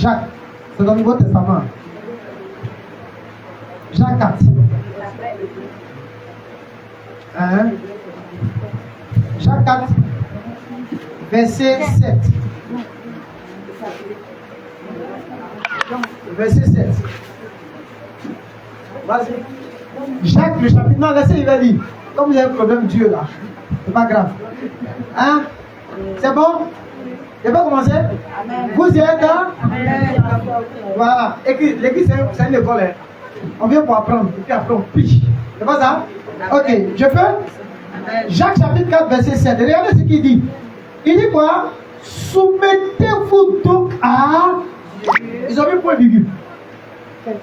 Jacques, c'est dans le Nouveau Testament. Jacques 4. Hein? Jacques 4, verset 7. Verset 7. Vas-y. Jacques, le chapitre. Non, laissez, il va dire. Comme il y a un problème Dieu là, c'est pas grave. Hein? C'est bon? Je peux commencer? Amen. Vous y êtes là? Voilà. L'église, c'est une école. Hein. On vient pour apprendre. Et puis après, on piche. C'est pas ça? Ok, je peux? Jacques chapitre 4, verset 7. Regardez ce qu'il dit. Il dit quoi? Soumettez-vous donc à. Ils ont mis point virgule.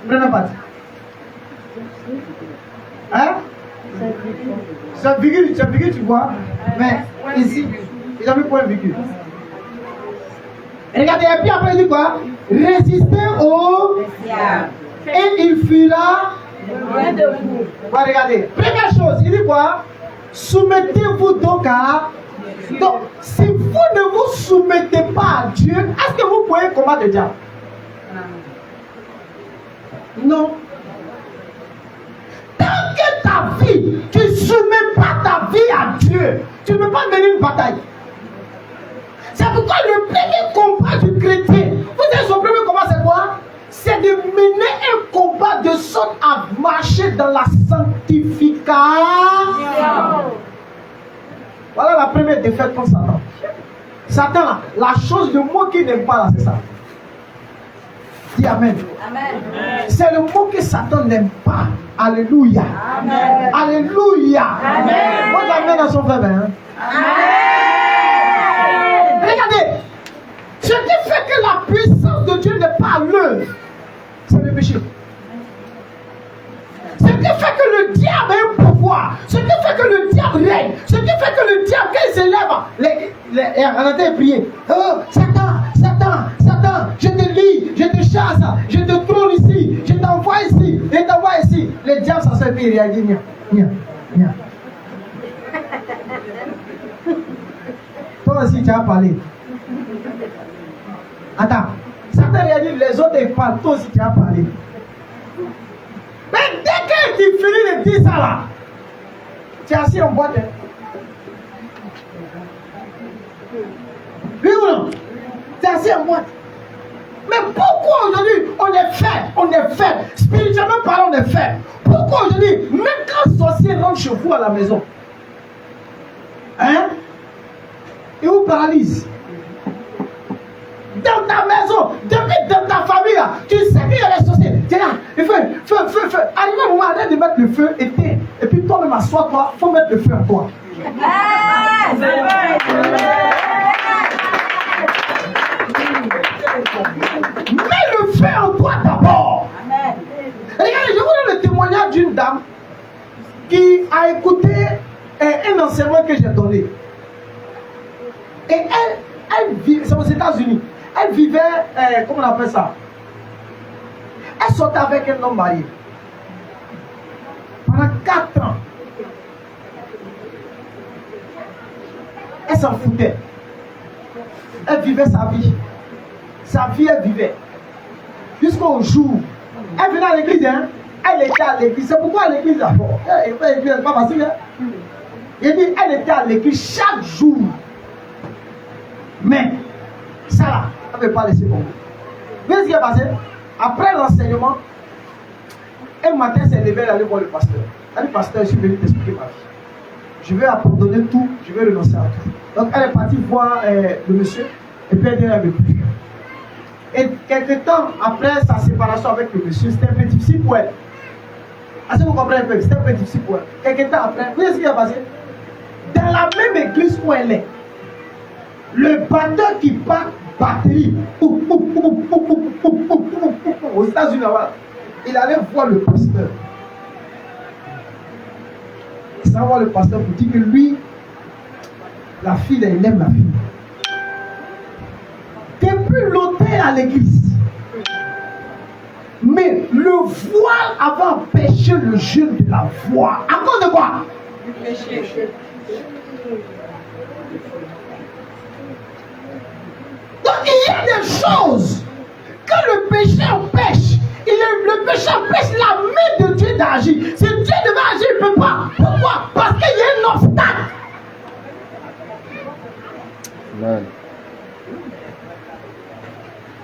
Prenez partie. Hein? C'est virgule, tu vois. Mais ici, ils ont mis point virgule. Regardez, et puis après il dit quoi? Résistez au et il fuira de vous. Voilà, regardez. Première chose, il dit quoi? Soumettez-vous donc à. Donc, si vous ne vous soumettez pas à Dieu, est-ce que vous pouvez combattre le diable? Non. Tant que ta vie, tu ne soumets pas ta vie à Dieu, tu ne peux pas mener une bataille. C'est pourquoi le premier combat du chrétien, vous savez son premier combat c'est quoi? C'est de mener un combat de sorte à marcher dans la sanctification. Voilà la première défaite contre Satan. Satan, là, la chose, le mot qu'il n'aime pas là, c'est ça. Dis Amen. Amen. C'est le mot que Satan n'aime pas. Alléluia. Amen. Alléluia. Amen. Moi j'amène dans son frère. Hein? Amen. Regardez, ce qui fait que la puissance de Dieu n'est pas à l'œuvre, c'est le péché. Ce qui fait que le diable a un pouvoir, ce qui fait que le diable règne, ce qui fait que le diable, quand il s'élève, on a été prié. Oh, Satan, Satan, Satan, je te lis, je te chasse, je te trône ici, je t'envoie ici, je t'envoie ici. Le diable, ça se fait, il a dit, viens. Toi aussi, tu as parlé. Attends, Satan lui a dit, les autres, ils parlent, toi aussi, tu as parlé. Mais dès que tu finis de dire ça là, tu es assis en boîte. Oui ou non? Tu es assis en boîte. Mais pourquoi aujourd'hui on est faible, spirituellement parlant on est faible? Pourquoi aujourd'hui, même quand le sorcier rentre chez vous à la maison, hein? Il vous paralyse. Dans ta maison, depuis dans ta famille, là, tu sais qu'il y a les sorciers. Tu es là, il fait feu. Arrive un moment, arrête de mettre le feu, éteins. Et puis toi-même, assois-toi, il faut mettre le feu en toi. Mets le feu en toi d'abord. Regardez, je vous donne le témoignage d'une dame qui a écouté un enseignement que j'ai donné. Et elle vit, c'est aux États-Unis. Elle vivait, comment on appelle ça? Elle sortait avec un homme marié. Pendant 4 ans. Elle s'en foutait. Elle vivait sa vie. Sa vie, elle vivait. Jusqu'au jour. Elle venait à l'église, hein? Elle était à l'église. C'est pourquoi à l'église, d'abord. C'est pas facile, hein? Il dit, elle était à l'église chaque jour. Mais, ça là, elle ne veut pas laisser tomber. Vous voyez ce qui est passé? Après l'enseignement, un matin, elle s'est levée, elle allait voir le pasteur. Elle dit, pasteur, je suis venu t'expliquer ma vie. Je vais abandonner tout, je vais renoncer à tout. Donc, elle est partie voir le monsieur, et puis elle dit, elle ne veut plus. Et quelques temps après sa séparation avec le monsieur, c'était un peu difficile pour elle. Est-ce que vous comprenez un peu? C'était un peu difficile pour elle. Quelques temps après, vous voyez ce qui est passé? Dans la même église où elle est, le batteur qui part batterie aux États-Unis, il allait voir le pasteur. Il s'en va voir le pasteur pour dire que lui, la fille, il aime la fille. Depuis longtemps à l'église. Mais le voile avait empêché le jeûne de la foi. À cause de quoi? Du péché. Donc il y a des choses Quand le péché empêche, le péché empêche la main de Dieu d'agir. Si Dieu devait agir, il ne peut pas. Pourquoi? Parce qu'il y a un obstacle. Amen.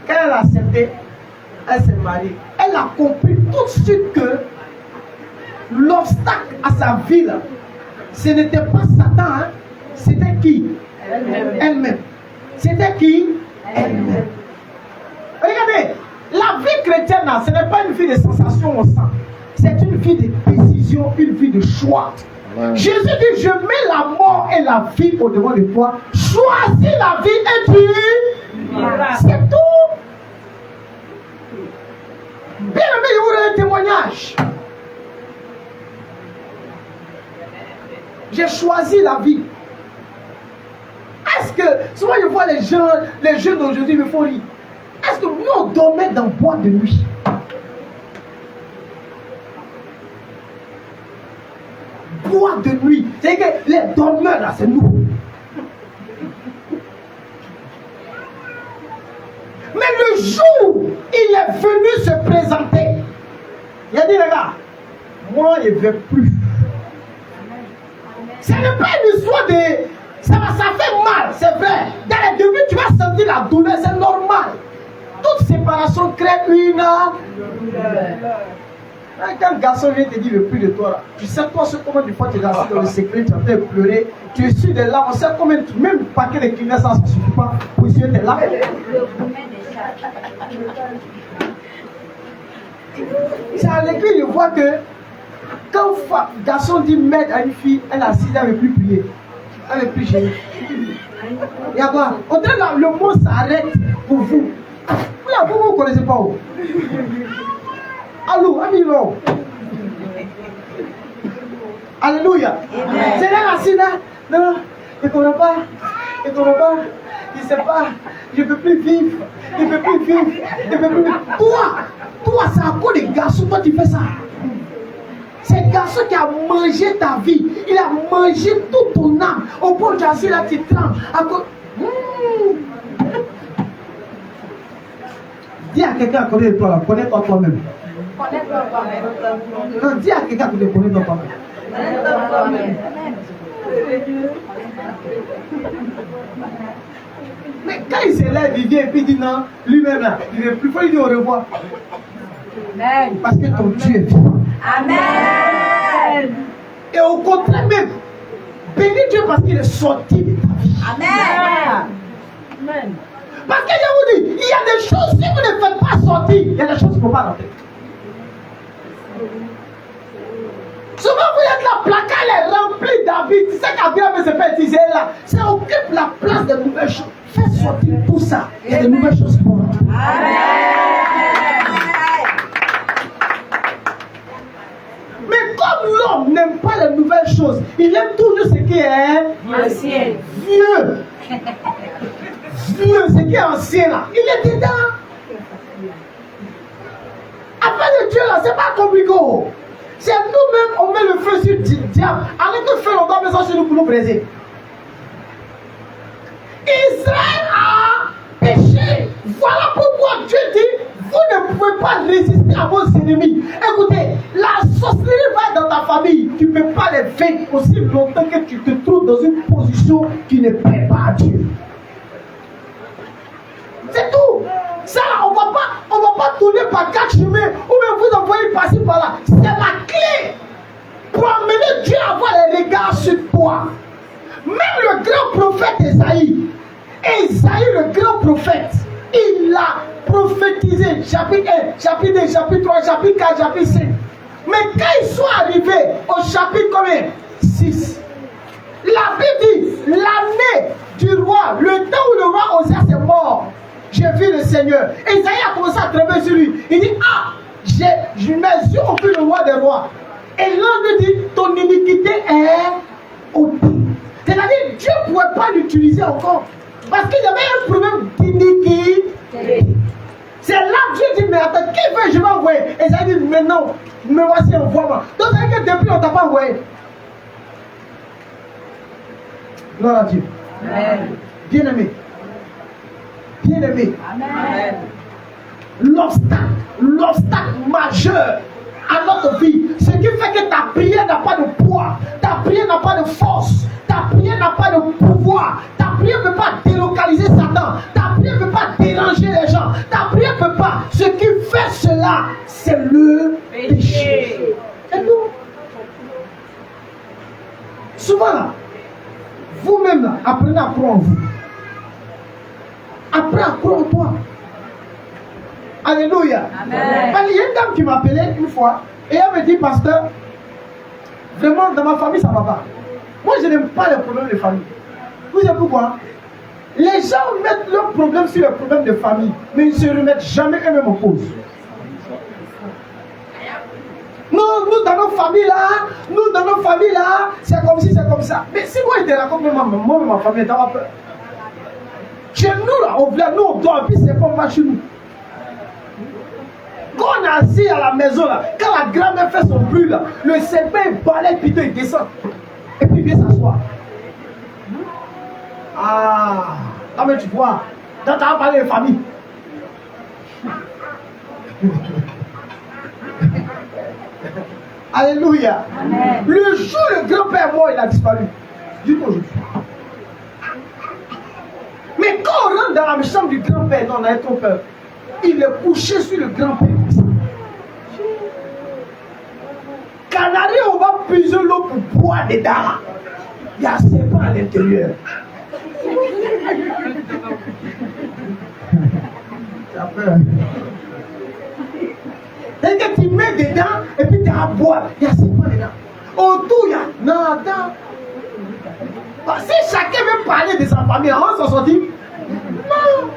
Quand elle a accepté, elle s'est mariée. Elle a compris tout de suite que l'obstacle à sa vie, là, ce n'était pas Satan, hein? C'était qui? Elle-même. C'était qui? Elle-même. Regardez, la vie chrétienne, là, ce n'est pas une vie de sensation au sang. C'est une vie de décision, une vie de choix. Amen. Jésus dit, je mets la mort et la vie au-devant de toi. Choisis la vie et tu... C'est tout. Bien aimé, je vous donne un témoignage. J'ai choisi la vie. Est-ce que, souvent je vois les jeunes d'aujourd'hui me font rire. Est-ce que nous on dormait dans le bois de nuit? Bois de nuit. C'est que les dormeurs là, c'est nous. Mais le jour, il est venu se présenter. Il a dit, les gars, moi, je ne vais plus. Ce n'est pas une histoire de... Ça fait mal, c'est vrai. Dans les débuts, tu vas sentir la douleur, c'est normal. Toute séparation crée une douleur. Quand un garçon vient te dire le plus de toi, là, tu sais toi combien de fois tu es assis dans le secret, tu es en train de pleurer, tu es sur des larmes, on sait combien, même paquet de clignets, ça ne suffit pas pour essuyer tes larmes. C'est à l'écrit, je vois que quand un garçon dit merde à une fille, elle est assise, elle ne veut plus prier. Elle ne veut plus gêner. Il y a quoi? On dirait que le mot s'arrête pour vous. Là, vous ne connaissez pas où? Allô, amigo. Alléluia. C'est là, assis là. Non, je ne comprends pas. Je ne comprends pas. Je ne sais pas. Je ne peux plus vivre. Je ne peux plus vivre. Je ne peux plus vivre. Toi, c'est à cause des garçons, toi tu fais ça. C'est le garçon qui a mangé ta vie. Il a mangé toute ton âme. Au point où tu as assis là, tu trembles. À cause... Dis à quelqu'un à côté de toi, là, connais-toi toi-même. Non, dis à quelqu'un que tu connais toi-même. Mais quand il se lève, il vient et puis il dit non, lui-même là, il ne veut plus, il faut lui dire au revoir. Amen. Parce que ton Dieu est vivant. Amen. Et au contraire même, bénis Dieu parce qu'il est sorti de ta vie. Amen. Parce que je vous dis, il y a des choses, si vous ne faites pas sortir, il y a des choses qui ne vont pas rentrer. Souvent vous êtes là, placard est rempli d'habits. Tu sais qu'Abraham ne s'est pas utilisé là. Ça occupe la place de nouvelles choses. Faites sortir tout ça. Il y a de nouvelles choses pour nous. Mais comme l'homme n'aime pas les nouvelles choses, il aime toujours ce qui est ancien. Vieux. Vieux, ce qui est ancien là. Il est dedans. Afin de Dieu là, c'est pas compliqué. C'est nous-mêmes, on met le feu sur le diable. Avec le feu, on doit mettre ça sur nous pour nous briser. Israël a péché. Voilà pourquoi Dieu dit, vous ne pouvez pas résister à vos ennemis. Écoutez, la sorcellerie va être dans ta famille. Tu ne peux pas les vaincre aussi longtemps que tu te trouves dans une position qui ne plaît pas à Dieu. C'est tout. Ça, on ne va pas tourner par 4 chemins ou même vous envoyer passer par là. C'est la clé pour amener Dieu à avoir les regards sur toi. Même le grand prophète Esaïe, le grand prophète, il a prophétisé chapitre 1, chapitre 2, chapitre 3, chapitre 4, chapitre 5. Mais quand ils sont arrivés au chapitre combien? 6. La Bible dit, l'année du roi, le temps où le roi Osée est mort, j'ai vu le Seigneur. Esaïe a commencé à trembler sur lui. Il dit, mes yeux ont vu le roi des rois. Et l'ange lui dit, ton iniquité est ôtée. C'est-à-dire, Dieu ne pouvait pas l'utiliser encore. Parce qu'il y avait un problème d'iniquité. C'est là que Dieu dit, mais attends, qui veut je vais envoyer? Esaïe dit, mais non, me voici, envoie-moi. Donc, c'est que depuis, on ne t'a pas envoyé. Gloire à Dieu. Bien aimé. Bien-aimé. l'obstacle majeur à notre vie, ce qui fait que ta prière n'a pas de poids, ta prière n'a pas de force, ta prière n'a pas de pouvoir, ta prière ne peut pas délocaliser Satan, ta prière ne peut pas déranger les gens, ta prière ne peut pas. Ce qui fait cela, c'est le péché. C'est tout. Souvent là, vous-même là, apprenez à croire en vous. Apprenez à croire en toi. Alléluia. Amen. Il y a une dame qui m'appelait une fois et elle me dit, pasteur, vraiment dans ma famille ça ne va pas. Moi je n'aime pas les problèmes de famille. Vous savez pourquoi? Les gens mettent leurs problèmes sur les problèmes de famille, mais ils ne se remettent jamais eux-mêmes en cause. Nous dans nos familles là, c'est comme si, c'est comme ça. Mais si moi j'étais là comme moi et ma famille, t'as pas peur. Chez nous là, nous on dort, puis c'est pas mal chez nous. Quand on est assis à la maison là, quand la grand-mère fait son bruit là, le serpent il balaye, puis il descend. Et puis il vient s'asseoir. Ah, non mais tu vois, quand tu as parlé de famille. Alléluia. Amen. Le jour où le grand-père mort, il a disparu. Dites aujourd'hui. Mais quand on rentre dans la chambre du grand-père, non, on a trop peur. Il est couché sur le grand-père. Canari, on va puiser l'eau pour boire dedans. Il y a un serpent à l'intérieur. Tu as peur. Et que tu mets dedans et puis tu as à boire. Il y a serpent dedans. Autour, il y a nada. Si chacun veut parler de sa famille, on s'en sortir. Non.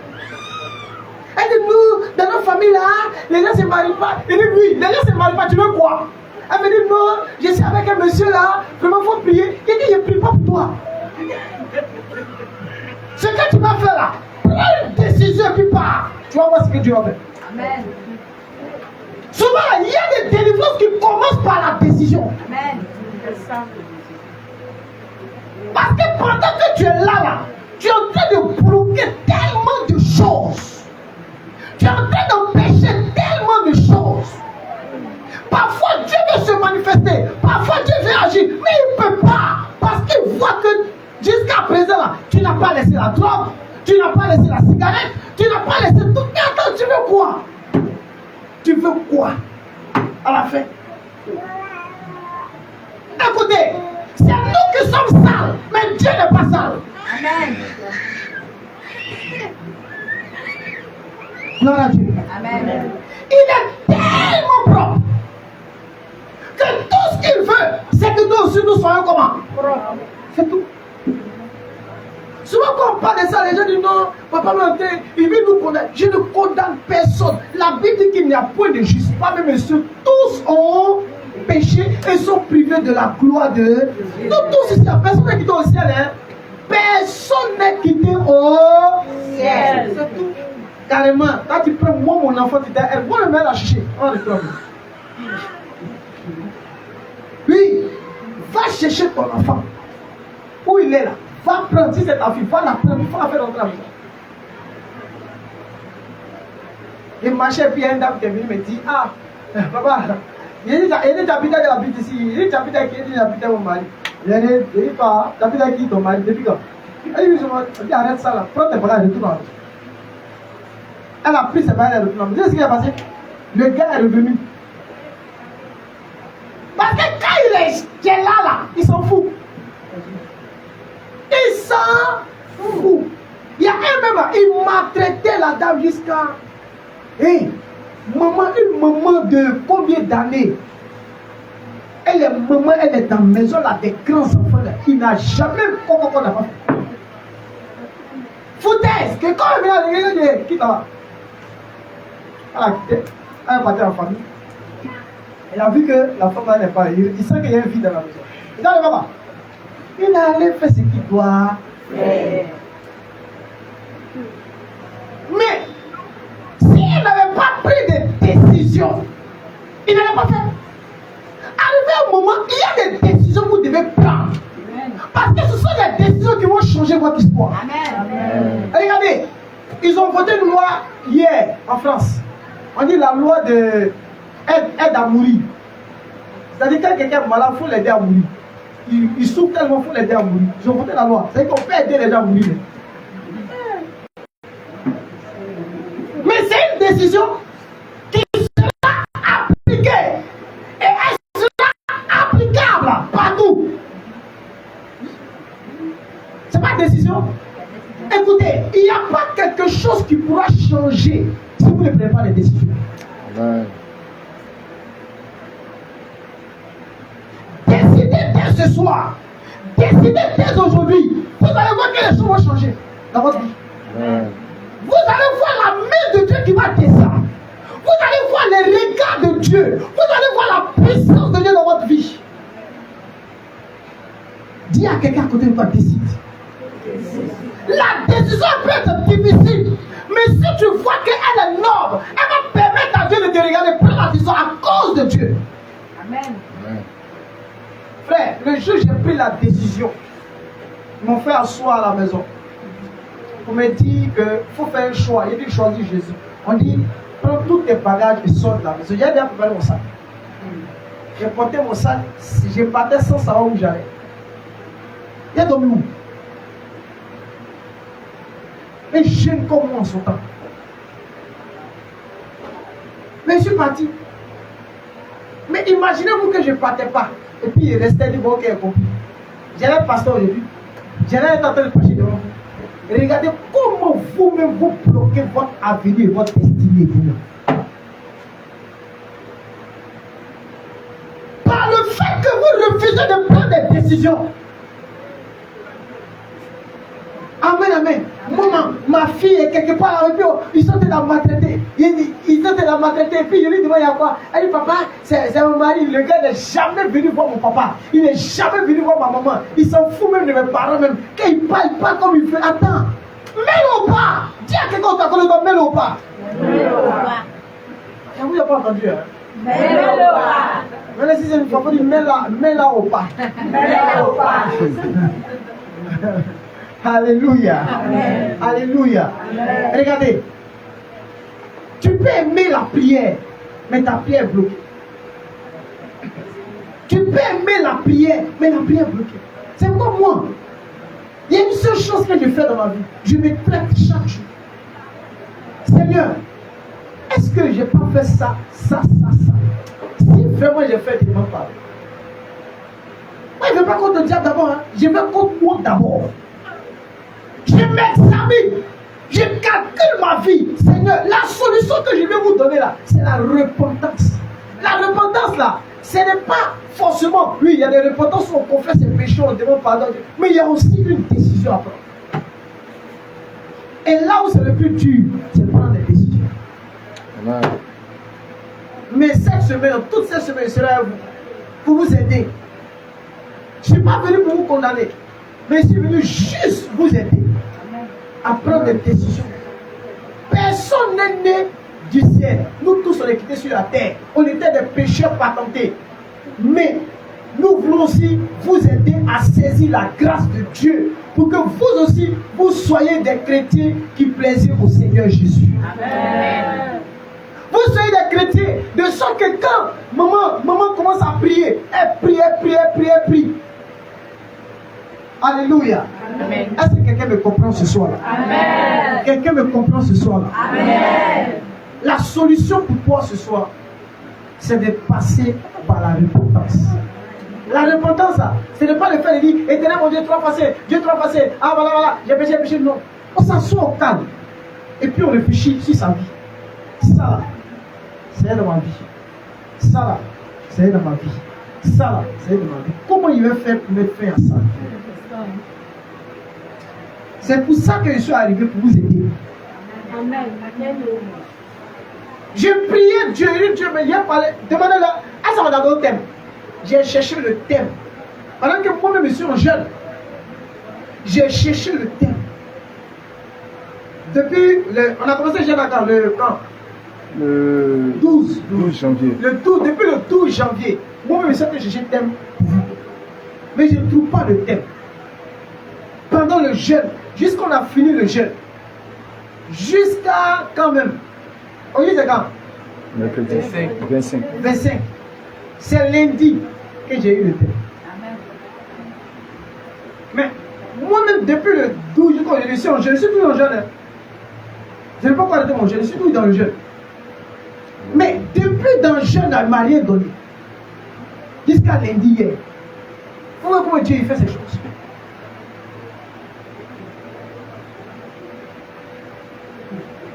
Elle dit, nous, dans notre famille là, les gens ne se marient pas. Elle dit, oui, les gens ne se marient pas, tu veux quoi? Elle me dit, non, je suis avec un monsieur là, vraiment, il faut prier. Il dit, je ne prie pas pour toi. Ce que tu vas faire là, prends une décision et puis pars. Tu vas voir ce que Dieu va faire. Amen. Souvent, il y a des délivrances qui commencent par la décision. Amen. C'est ça. Parce que pendant que tu es là, tu es en train de bloquer tellement de choses. Tu es en train d'empêcher tellement de choses. Parfois Dieu veut se manifester, parfois Dieu veut agir, mais il ne peut pas. Parce qu'il voit que jusqu'à présent, là, tu n'as pas laissé la drogue, tu n'as pas laissé la cigarette, tu n'as pas laissé tout. Mais attends, tu veux quoi? Tu veux quoi à la fin? Écoutez, c'est nous qui sommes sales, mais Dieu n'est pas sale. Amen. Gloire à Dieu. Amen. Il est tellement propre que tout ce qu'il veut, c'est que nous aussi nous soyons comment? Propres. C'est tout. Souvent quand on parle de ça, les gens disent non, papa il veut nous condamner. Je ne condamne personne. La Bible dit qu'il n'y a point de juste, pas même ceux. Tous ont péché et sont privés de la gloire de Dieu. Nous tous ici, personne n'est quitté au ciel. Hein? Personne n'est quitté au ciel. C'est tout. Carrément, quand tu prends moi, mon enfant, tu dis, elle va le mettre à chercher. On réclame. Oui, va chercher ton enfant. Où il est là? Va prendre, si c'est ta fille, va la prendre, il faut la faire rentrer à la maison. Il marchait, puis il y a une dame qui est venue me dire, ah, papa, il dit, j'habite à la ici, il dit, j'habite à qui? Il dit, j'habite à mon mari. Il dit, pas, j'habite à qui ton mari? Depuis quand? Elle dit, arrête ça là, prends tes bagages, retourne à la maison. Elle a pris ses bagages, elle retourne à la maison. Vous savez ce qui est passé? Le gars est revenu. Parce que quand il est là, il s'en fout. Il s'en fout. Il y a un même, il maltraitait la dame jusqu'à... Hé, maman, une maman de combien d'années? Elle est maman, elle est dans la maison là, des grands enfants là. Il n'a jamais... Comment n'a pas fait? Foutaise, que quand il vient, il dit, qui t'en elle a quitté, elle est partie en famille. Il a vu que la femme n'est pas là. Il sent qu'il y a un vide dans la maison. Il dit, allez, papa. Il a allé faire ce qu'il doit faire. Mais, s'il n'avait pas pris de décision, il n'allait pas faire. Arrivé un moment, il y a des décisions que vous devez prendre. Parce que ce sont des décisions qui vont changer votre histoire. Amen. Et regardez, ils ont voté une loi hier en France. On dit la loi de aide à mourir. C'est-à-dire quand quelqu'un est malade, il faut l'aider à mourir. Il souffre tellement, il faut l'aider à mourir. Ils ont voté la loi. C'est-à-dire qu'on peut aider les gens à mourir. Mais c'est une décision qui sera appliquée. Et elle sera applicable partout. C'est pas une décision. Écoutez, il n'y a pas quelque chose qui pourra changer si vous ne prenez pas les décisions. Amen. Décidez dès ce soir. Décidez dès aujourd'hui. Vous allez voir que les choses vont changer dans votre vie. Amen. Vous allez voir la main de Dieu qui va descendre. Vous allez voir les regards de Dieu. Vous allez voir la puissance de Dieu dans votre vie. Dis à quelqu'un à côté de toi, décide. La décision peut être difficile, mais si tu vois qu'elle est noble, elle va permettre à Dieu de te regarder, prendre la décision à cause de Dieu. Amen. Amen. Frère, le jour où j'ai pris la décision, ils m'ont fait asseoir à la maison. On me dit qu'il faut faire un choix. Il dit choisis Jésus. On dit prends tous tes bagages et sors de la maison. J'ai bien préparé mon sac. J'ai porté mon sac, j'ai partais sans savoir où j'allais. Il a dormi où? Un jeune comme moi en son temps. Mais je suis parti. Mais imaginez-vous que je ne partais pas. Et puis il restait du bon qui est compris. J'allais le pasteur aujourd'hui. J'allais être en train de prêcher devant vous. Regardez comment vous-même vous bloquez votre avenir, votre destinée. Vous-même. Par le fait que vous refusez de prendre des décisions. Amen, amen. Maman, ma fille est quelque part avec eux. Ils sont de la maltraiter. Ils sont de la maltraiter. Et puis je lui demande il y a quoi? Elle dit papa, c'est mon mari. Le gars n'est jamais venu voir mon papa. Il n'est jamais venu voir ma maman. Il s'en fout même de mes parents même. Quand il parle comme il fait. Attends. Mets-le au pas. Dis à quelqu'un qui connaît pas, mets-le au pas. Mets-le au pas. Et vous n'avez pas entendu, hein? Mets-le au pas. Maintenant, si c'est une fois, il dit mets-la au pas. Mets-le au pas. Alléluia. Amen. Alléluia. Amen. Regardez. Tu peux aimer la prière, mais ta prière est bloquée. Tu peux aimer la prière, mais la prière est bloquée. C'est comme moi. Il y a une seule chose que je fais dans ma vie. Je me traite chaque jour. Seigneur, est-ce que je n'ai pas fait ça? Si vraiment j'ai fait, je ne demande pas. Moi, je ne veux pas contre le diable d'abord. Hein. Je veux contre moi d'abord. Je m'examine. Je calcule ma vie. Seigneur, la solution que je vais vous donner là, c'est la repentance. La repentance là, ce n'est pas forcément, oui, il y a des repentances où on confesse ses péchés, on demande pardon, mais il y a aussi une décision à prendre. Et là où c'est le plus dur, c'est de prendre des décisions. Amen. Mais cette semaine, toute cette semaine, je serai à vous, pour vous aider. Je ne suis pas venu pour vous condamner, mais je suis venu juste vous aider à prendre des décisions. Personne n'est né du ciel. Nous tous, on est quittés sur la terre. On était des pécheurs patentés. Mais nous voulons aussi vous aider à saisir la grâce de Dieu pour que vous aussi, vous soyez des chrétiens qui plaisent au Seigneur Jésus. Amen. Vous soyez des chrétiens de sorte que quand maman commence à prier, elle prie. Alléluia. Amen. Est-ce que quelqu'un me comprend ce soir-là? Amen. Quelqu'un me comprend ce soir-là? Amen. La solution pour toi ce soir, c'est de passer par la repentance. La repentance, ce n'est pas le fait de dire Éternel mon Dieu, tu vas passer, ah voilà, j'ai péché, non. On s'assoit au calme et puis on réfléchit sur sa vie. Ça là, c'est dans ma vie. Ça là, c'est dans ma vie. Ça là, c'est dans ma vie. Comment il va faire pour mettre fin à ça? C'est pour ça que je suis arrivé pour vous aider. Amen. J'ai prié Dieu, mais il a parlé. Demandez-le, est-ce qu'on a donné le thème? J'ai cherché le thème. Pendant que moi-même je suis un jeune, j'ai cherché le thème. Depuis, on a commencé jeune quand le 12 janvier. Depuis le 12 janvier, moi-même je sais que j'ai cherché le thème pour vous. Mais je ne trouve pas le thème. Pendant le jeûne, jusqu'on a fini le jeûne, jusqu'à quand même, on dit c'est quand? Mercredi 25. 25. C'est lundi que j'ai eu le thème. Mais moi-même, depuis le 12 jours, quand je suis en jeûne, je suis toujours en jeûne. Hein. Je ne peux pas arrêter mon jeûne, je suis toujours dans le jeûne. Mais depuis dans le jeûne, elle ne m'a rien donné. Jusqu'à lundi hier. Vous voyez comment Dieu il fait ces choses.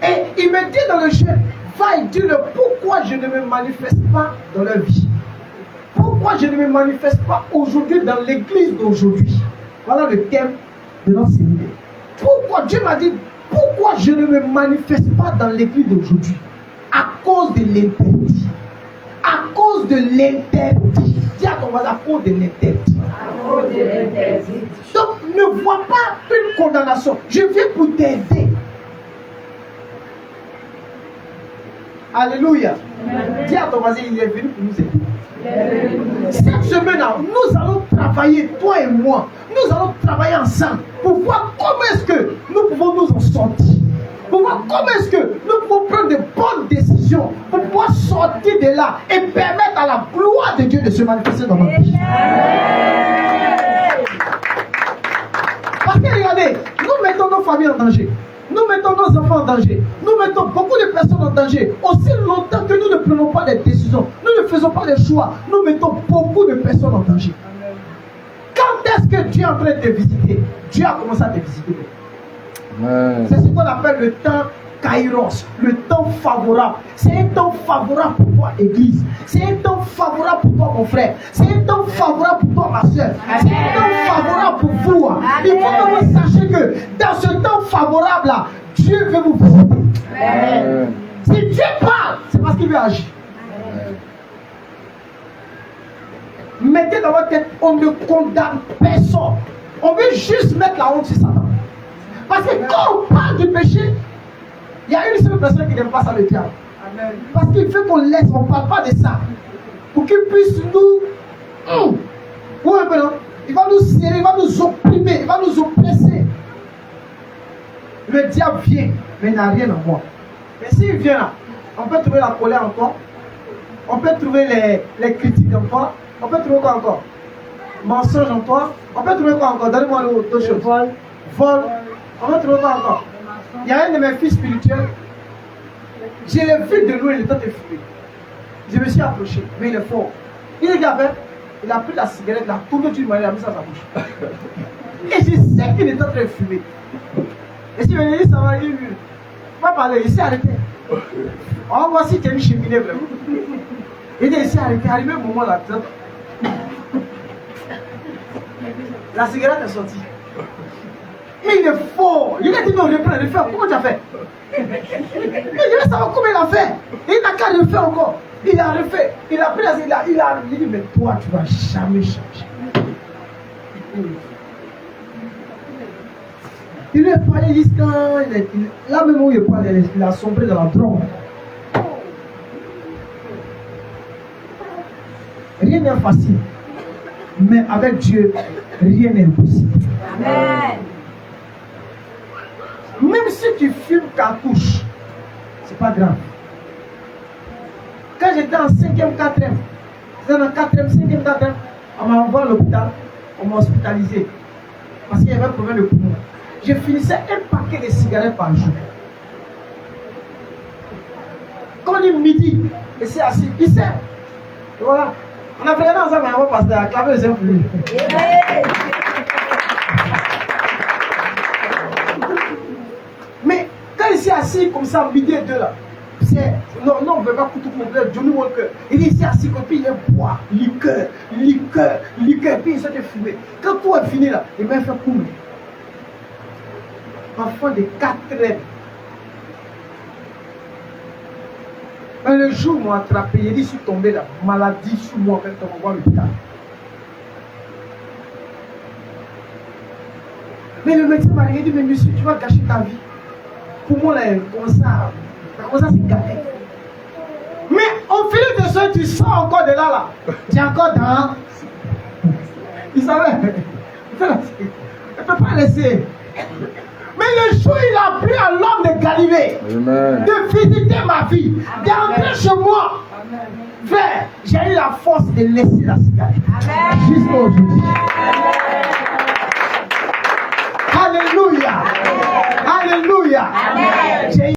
Et il me dit dans le jeûne, va et dis-le pourquoi je ne me manifeste pas dans leur vie. Pourquoi je ne me manifeste pas aujourd'hui dans l'église d'aujourd'hui. Voilà le thème de notre séminaire. Pourquoi Dieu m'a dit, pourquoi je ne me manifeste pas dans l'église d'aujourd'hui? À cause de l'interdit. À cause de l'interdit. Dis à ton voisin, à cause de l'interdit. À cause de l'interdit. Donc ne vois pas une condamnation. Je viens pour t'aider. Alléluia. Dis à ton voisin, il est venu pour nous aider. Cette semaine-là, nous allons travailler, toi et moi. Nous allons travailler ensemble pour voir comment est-ce que nous pouvons nous en sortir. Pour voir comment est-ce que nous pouvons prendre de bonnes décisions pour pouvoir sortir de là et permettre à la gloire de Dieu de se manifester dans notre vie. Parce que regardez, nous mettons nos familles en danger. Nous mettons nos enfants en danger. Nous mettons beaucoup de personnes en danger. Aussi longtemps que nous ne prenons pas des décisions, nous ne faisons pas des choix, nous mettons beaucoup de personnes en danger. Quand est-ce que Dieu est en train de te visiter? Dieu a commencé à te visiter. C'est ce qu'on appelle le temps Kairos, le temps favorable. C'est un temps favorable pour toi, Église. C'est un temps favorable pour toi, mon frère. C'est un temps favorable pour toi, ma soeur. C'est un temps favorable pour vous. Il faut que vous sachiez que dans ce temps favorable-là, Dieu veut vous visiter. Si Dieu parle, c'est parce qu'il veut agir. Mettez dans votre tête, on ne condamne personne. On veut juste mettre la honte sur Satan. Parce que quand on parle du péché, il y a une seule personne qui n'aime pas ça, le diable. Parce qu'il veut qu'on laisse, on ne parle pas de ça. Pour qu'il puisse nous... Oui, mais non. Il va nous serrer, il va nous opprimer, il va nous oppresser. Le diable vient, mais il n'a rien en moi. Mais s'il vient là, on peut trouver la colère en toi. On peut trouver les critiques en toi. On peut trouver quoi encore? Mensonge en toi. On peut trouver quoi encore? Donnez-moi d'autres choses. Vol. On peut trouver quoi encore? Il y a un de mes fils spirituels. Je l'ai vu de loin, il est en train de fumer. Je me suis approché, mais il est fort. Il est fait, il a pris la cigarette, il a tourné d'une manière, il a mis ça dans sa bouche. Et je sais qu'il est en train de fumer. Et si je me dis, ça va, il va parler, il s'est arrêté. On va voir si tu es une cheminée vraiment. Il dit, il s'est arrêté, arrivé au moment là. La cigarette est sortie. Mais il est fort. Il a dit, non, reprends, refais. Comment tu as fait? Mais je veux savoir comment il a fait. Il n'a qu'à refaire encore. Il a refait. Il a pris la cigarette. Il dit, mais toi, tu ne vas jamais changer. Il lui a parlé jusqu'à... Là même où il parlait, il a sombré dans la drogue. Rien n'est facile. Mais avec Dieu, rien n'est impossible. Amen. Même si tu fumes cartouche, c'est pas grave. Quand j'étais en 5e, 4e, j'étais en 4e, 5e, 4e, on m'a envoyé à l'hôpital, on m'a hospitalisé. Parce qu'il y avait un problème de poumon. Je finissais un paquet de cigarettes par jour. Quand il est midi, il s'est assis, il sait. Et voilà. On a fait un ensemble, on va passer à la clave de plus. Mais quand il s'est assis comme ça, midi et deux là, non, on ne veut pas tout complet, Johnny Walker. Il s'est assis comme puis il boit, liqueur, puis il s'est fumé. Quand tout est fini là, il m'a fait couler. Enfant de 4 ans. Le jour où ils m'ont attrapé, il dit, je suis tombé là, maladie sur moi, quand on va à l'hôpital. Mais le médecin m'a dit, mais monsieur, tu vas gâcher ta vie. Pour moi, là, comme ça c'est gâté. Mais au fil de ça, tu sors encore de là. Tu es encore dans. Il savait. Il ne peut pas laisser. Mais Mais le jour où il a pris à l'homme de Galilée Amen. de visiter ma vie, d'entrer chez moi, frère, j'ai eu la force de laisser la cigarette. Jusqu'à aujourd'hui. Alléluia. Alléluia. J'ai